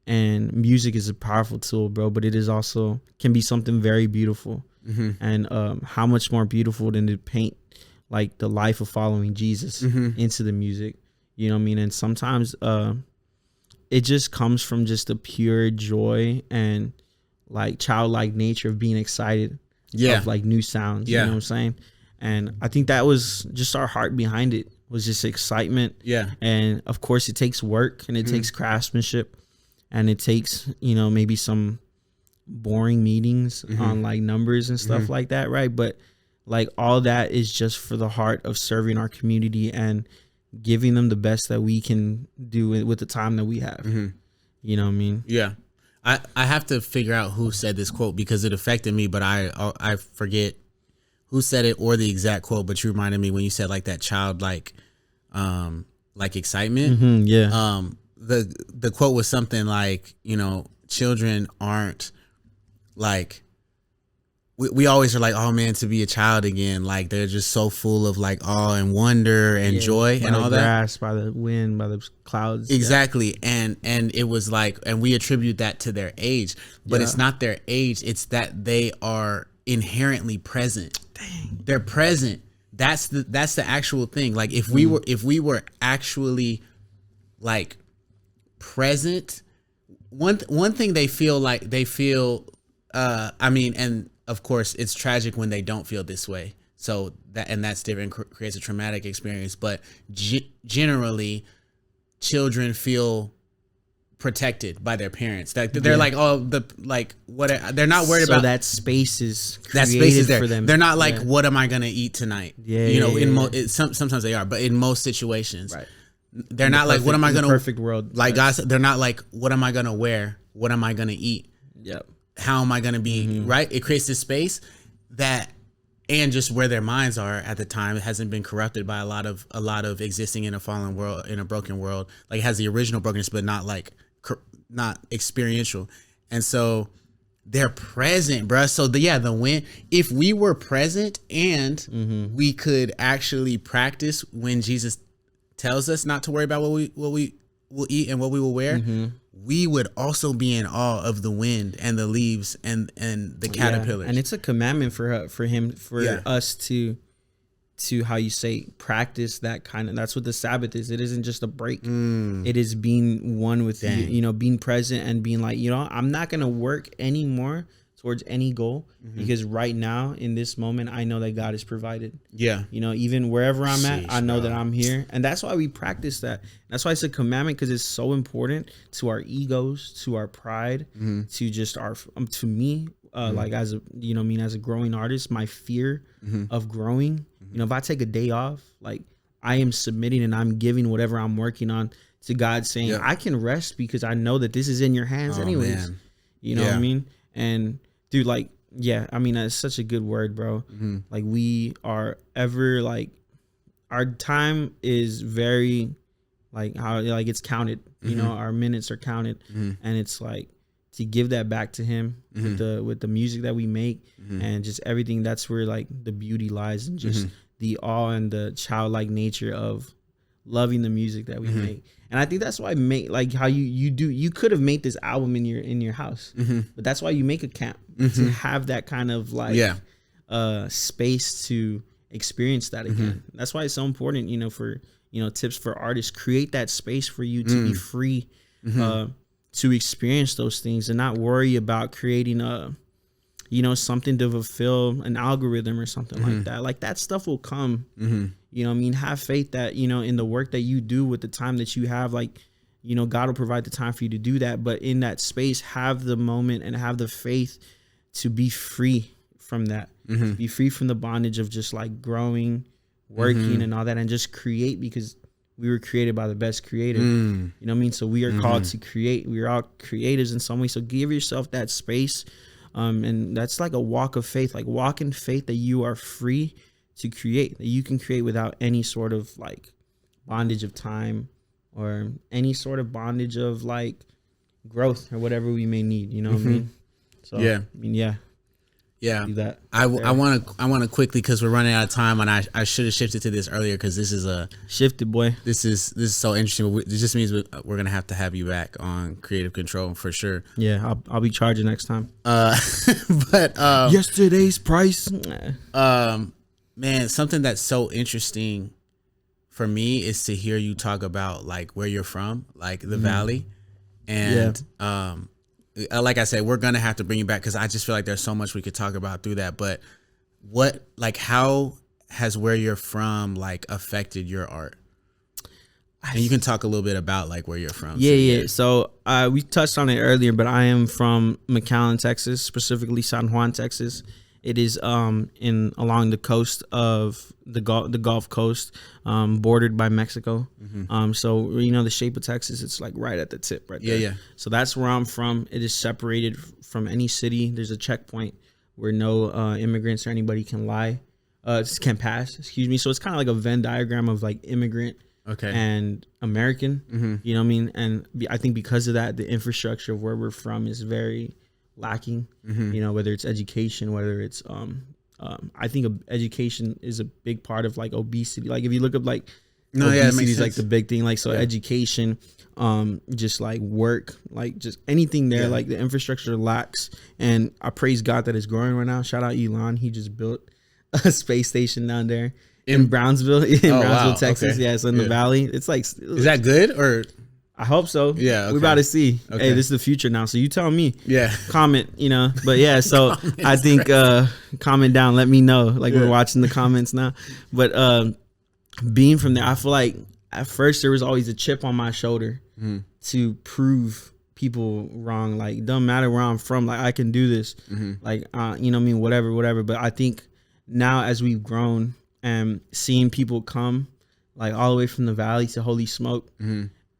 And music is a powerful tool, bro, but it is also can be something very beautiful. And how much more beautiful than to paint like the life of following Jesus into the music, you know what I mean? And sometimes it just comes from just the pure joy and like childlike nature of being excited of like new sounds, you know what I'm saying? And I think that was just our heart behind it, was just excitement. And of course it takes work, and it takes craftsmanship. And it takes, you know, maybe some boring meetings on like numbers and stuff like that, right? But like all that is just for the heart of serving our community and giving them the best that we can do with the time that we have. You know what I mean? Yeah. I have to figure out who said this quote, because it affected me, but I forget who said it or the exact quote, but you reminded me when you said like that childlike like excitement. The quote was something like, you know, children aren't like, we always are like, oh man, to be a child again. Like they're just so full of like awe and wonder and joy and all that. By the grass, by the wind, by the clouds. Exactly. And it was like, and we attribute that to their age, but it's not their age. It's that they are inherently present. Dang. They're present. That's the actual thing. Like if we were actually like present, one thing they feel I mean, and of course it's tragic when they don't feel this way. So that's different, creates a traumatic experience, but generally children feel protected by their parents. That they're like, oh, they're not worried about that space is there for them. They're not like, what am I gonna eat tonight? Sometimes they are, but in most situations, right. They're not like, what am I gonna perfect world? Like God said, they're not like, what am I gonna wear? What am I gonna eat? Yep. How am I gonna be? Right. It creates this space that, and just where their minds are at the time, it hasn't been corrupted by a lot of existing in a fallen world, in a broken world. Like it has the original brokenness, but not not experiential. And so they're present, bruh. So the win, if we were present and we could actually practice when Jesus tells us not to worry about what we will eat and what we will wear, we would also be in awe of the wind and the leaves and the caterpillars. And it's a commandment for us to how you say, practice that kind of. That's what the Sabbath is. It isn't just a break. It is being one with you, being present and being like, I'm not gonna work anymore towards any goal because right now in this moment I know that God has provided. Even wherever I'm at, I know that I'm here, and that's why we practice that. That's why it's a commandment, because it's so important to our egos, to our pride, to just our to me, like as a as a growing artist, my fear of growing. If I take a day off, like I am submitting and I'm giving whatever I'm working on to God, saying I can rest because I know that this is in your hands anyways. Man. You know what I mean? And dude, like, I mean, that's such a good word, bro. Like we are ever like, our time is very like how like it's counted, our minutes are counted, and it's like to give that back to him with the music that we make and just everything. That's where like the beauty lies, and just the awe and the childlike nature of loving the music that we make. And I think that's why like how you could have made this album in your house, but that's why you make a camp to have that kind of like space to experience that again. That's why it's so important, for tips for artists. Create that space for you to be free to experience those things and not worry about creating something to fulfill an algorithm or something like that. Like that stuff will come. Have faith that, in the work that you do with the time that you have, like, God will provide the time for you to do that. But in that space, have the moment and have the faith to be free from that, be free from the bondage of just like growing, working and all that, and just create, because we were created by the best creator. You know what I mean? So we are called to create. We are all creators in some way. So give yourself that space. And that's like a walk of faith, like walk in faith that you are free to create, that you can create without any sort of like bondage of time or any sort of bondage of like growth or whatever we may need. You know what I mean? So, do that. I want to quickly, because we're running out of time, and I should have shifted to this earlier, because this is a shifted, boy. This is so interesting. It just means we're gonna have to have you back on Creative Control for sure. Yeah, I'll be charging next time. But yesterday's price. Man, something that's so interesting for me is to hear you talk about like where you're from, like the Valley, and like I said, we're gonna have to bring you back, because I just feel like there's so much we could talk about through that. But how has where you're from like affected your art? And you can talk a little bit about like where you're from. So we touched on it earlier, but I am from McAllen, Texas, specifically San Juan, Texas. It is along the coast of the Gulf Coast, bordered by Mexico. So the shape of Texas, it's like right at the tip, right there. So that's where I'm from. It is separated from any city. There's a checkpoint where no immigrants or anybody can pass. Excuse me. So it's kind of like a Venn diagram of like immigrant and American. You know what I mean? And I think because of that, the infrastructure of where we're from is very lacking. You know, whether it's education, whether it's I think education is a big part of like obesity. Like if you look up like obesity is like the big thing. Like so education, just like work, like just anything there. Like the infrastructure lacks, and I praise God that it's growing right now. Shout out Elon, he just built a space station down there in Brownsville, Texas. Okay. Yeah, so in the valley. It's like, is that good or? I hope so. Yeah, okay. We're about to see. Okay. Hey, this is the future now. So you tell me. Yeah. Comment, you know. But yeah, so I think comment down. Let me know. Like we're watching the comments now. But being from there, I feel like at first there was always a chip on my shoulder to prove people wrong. Like it doesn't matter where I'm from. Like I can do this. Like you know what I mean, whatever. But I think now as we've grown and seeing people come like all the way from the valley to Holy Smoke.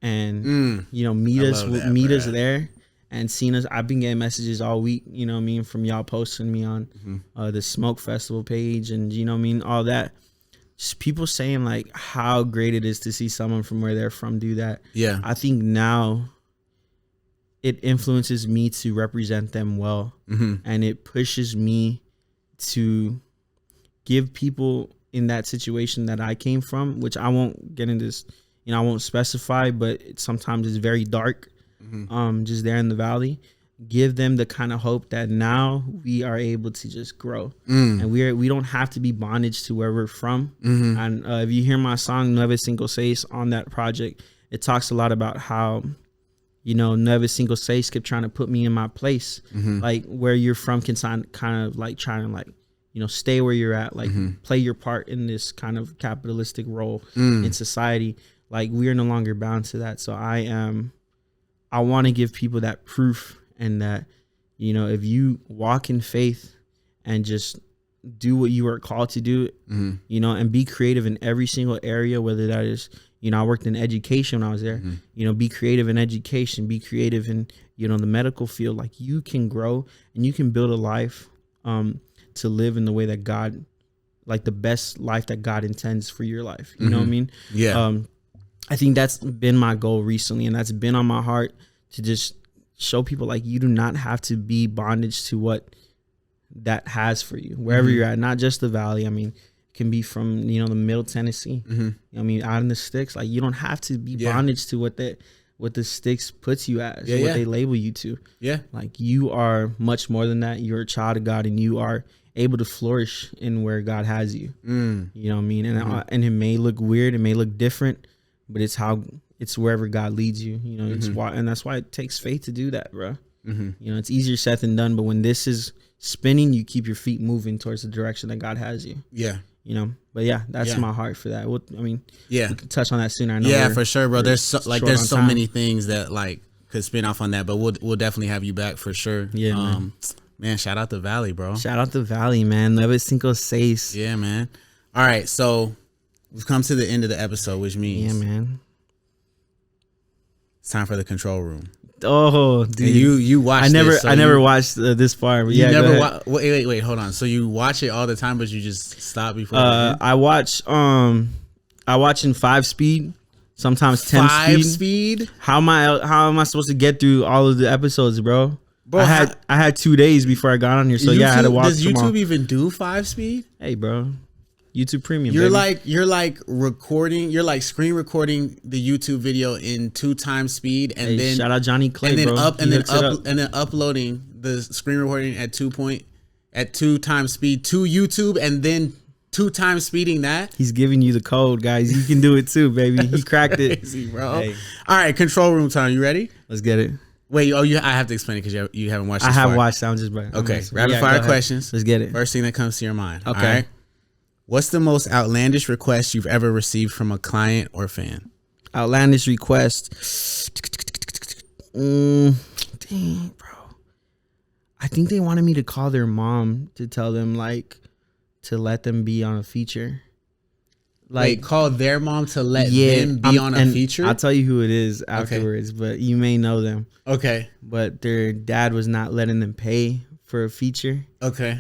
And you know meet us there and seeing us. I've been getting messages all week, you know what I mean, from y'all posting me on the Smoke Festival page, and you know what I mean, all that. Just people saying like how great it is to see someone from where they're from do that. Yeah, I think now it influences me to represent them well, and it pushes me to give people in that situation that I came from, which I won't get into this. You know, I won't specify, but sometimes it's very dark, just there in the valley. Give them the kind of hope that now we are able to just grow, and we don't have to be bondage to where we're from. And if you hear my song "Nueve Cinco Seis" on that project, it talks a lot about how, you know, Nueve Cinco Seis kept trying to put me in my place, like where you're from can kind of like trying to like, you know, stay where you're at, like play your part in this kind of capitalistic role in society. Like we are no longer bound to that. So I want to give people that proof, and that, you know, if you walk in faith and just do what you are called to do, you know, and be creative in every single area, whether that is, you know, I worked in education when I was there, you know, be creative in education, be creative in, you know, the medical field. Like you can grow and you can build a life to live in the way that God, like the best life that God intends for your life. You know what I mean? Yeah. I think that's been my goal recently, and that's been on my heart to just show people like you do not have to be bondage to what that has for you, wherever you're at, not just the valley. I mean, it can be from, you know, the middle Tennessee, I mean, out in the sticks. Like you don't have to be bondage to what the sticks puts you as, what they label you to. Yeah. Like you are much more than that. You're a child of God, and you are able to flourish in where God has you. You know what I mean? And it may look weird, it may look different, but it's wherever God leads you, you know. It's why, and that's why it takes faith to do that, bro. You know, it's easier said than done, but when this is spinning, you keep your feet moving towards the direction that God has you. Yeah. You know, but yeah, that's my heart for that. I mean, we can touch on that soon. I know. For sure, bro. There's so many things that like could spin off on that, but we'll definitely have you back for sure. Yeah, man. Shout out the Valley, bro. Shout out the Valley, man. Nueve Cinco Seis. Yeah, man. All right, so we've come to the end of the episode, which means it's time for the control room. Oh, dude. And you watched I never watched this far. But wait, hold on. So you watch it all the time, but you just stop before? I watch in 5 speed, sometimes 10 speed. How am I supposed to get through all of the episodes, bro? I had 2 days before I got on here, so I had to watch. Does YouTube even do 5 speed? Hey, bro. YouTube Premium. You're recording. You're like screen recording the YouTube video in 2 times speed, and then shout out Johnny Clay, and then uploading the screen recording at 2 times speed to YouTube, and then 2 times speeding that. He's giving you the code, guys. You can do it too, baby. He cracked crazy, it, bro. Hey. All right, control room time. You ready? Let's get it. Wait, I have to explain it because you haven't watched. I have watched. I'm just okay. Rapid fire questions. Let's get it. First thing that comes to your mind. Okay. All right? What's the most outlandish request you've ever received from a client or fan? Outlandish request. Dang, bro. I think they wanted me to call their mom to tell them, like, to let them be on a feature. Like, wait, call their mom to let them be on a feature? I'll tell you who it is afterwards, but you may know them. Okay. But their dad was not letting them pay for a feature. Okay.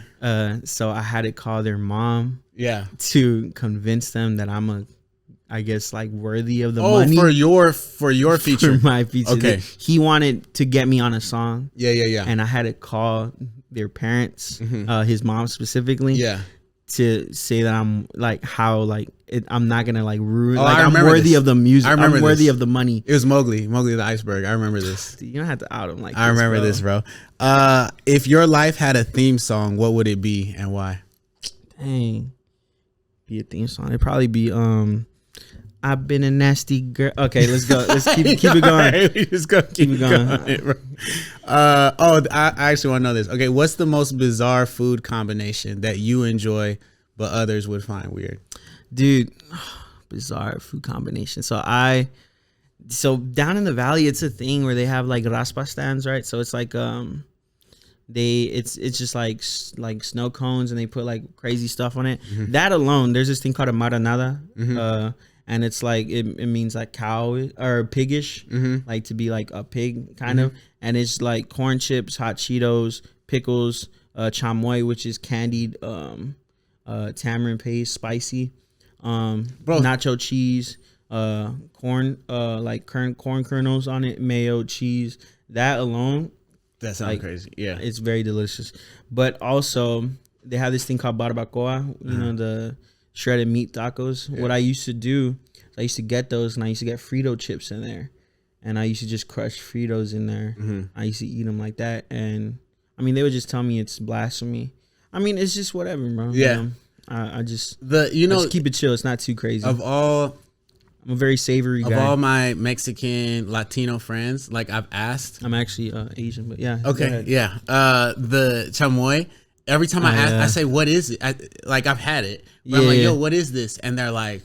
So I had to call their mom. Yeah. To convince them that I'm I guess like worthy of the Oh, money. for your feature. For my feature. Okay. He wanted to get me on a song. Yeah. And I had to call their parents, his mom specifically. Yeah. To say that I'm like how like I'm not gonna like ruin. Oh, like I I'm remember worthy this. of the music. I remember I'm worthy this. of the money. It was Mowgli the iceberg. I remember this. Dude, you don't have to out him like. I remember this, bro. If your life had a theme song, what would it be and why? Dang, be a theme song. It'd probably be I've been a nasty girl. Okay, let's go. Let's keep it going. Right, we just go keep it going. Bro. I actually want to know this. Okay, what's the most bizarre food combination that you enjoy but others would find weird? Dude, bizarre food combination. So down in the valley, it's a thing where they have like raspa stands, right? So it's like it's just like snow cones, and they put like crazy stuff on it. That alone, there's this thing called a maranada. And it's like it means like cow or piggish, like to be like a pig kind of. And it's like corn chips, hot Cheetos, pickles, chamoy, which is candied tamarind paste, spicy, nacho cheese, corn, like corn kernels on it, mayo, cheese. That alone, that sounds crazy. Yeah, it's very delicious. But also they have this thing called barbacoa. You know, the shredded meat tacos. Yeah. What I used to do, I used to get those, and I used to get Frito chips in there, and I used to just crush Fritos in there. I used to eat them like that, and I mean, they would just tell me it's blasphemy. I mean, it's just whatever, bro. Yeah, you know? I just just keep it chill. It's not too crazy. I'm a very savory guy. Of all my Mexican Latino friends, like I've asked, I'm actually Asian, but yeah. Okay, yeah. The chamoy. Every time I ask, I say, "What is it?" I've had it. But I'm like, "Yo, what is this?" And they're like,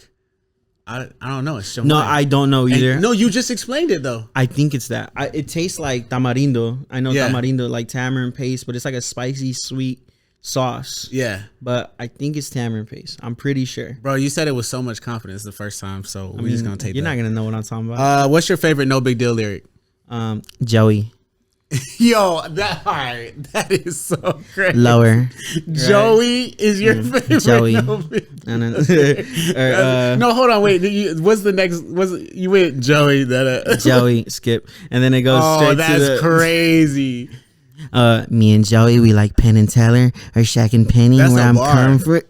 "I don't know. It's chamoy." No, I don't know either. And, no, you just explained it though. I think it's that. It tastes like tamarindo. I know tamarindo, like tamarind paste, but it's like a spicy, sweet sauce. Yeah. But I think it's tamarind paste. I'm pretty sure. Bro, you said it with so much confidence the first time, so we're just gonna take you're that. Not gonna know what I'm talking about. What's your favorite No Big Deal lyric? Joey. Yo, all right. That is so crazy. Lower. Joey is your favorite. Joey. No, no, hold on, wait. What's the next? You went Joey? Joey, skip, and then it goes straight to that's crazy. Me and Joey, we like Penn and Teller or Shaq and Penny. That's where I'm coming from.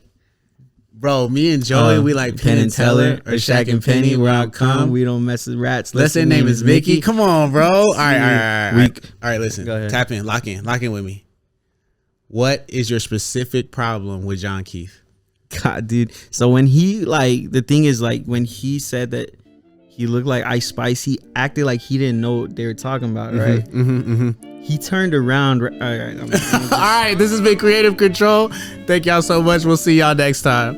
Bro, me and Joey, we like Penn and Teller or Shaq and Penny. Where I come, we don't mess with rats. Let's say name is Mickey. Come on, bro. All right. All right, listen. Go ahead. Tap in, lock in with me. What is your specific problem with John Keith? God, dude. So when he the thing is when he said that he looked like Ice Spice, he acted like he didn't know what they were talking about, right? He turned around. All right. All right. This has been Creative Control. Thank y'all so much. We'll see y'all next time.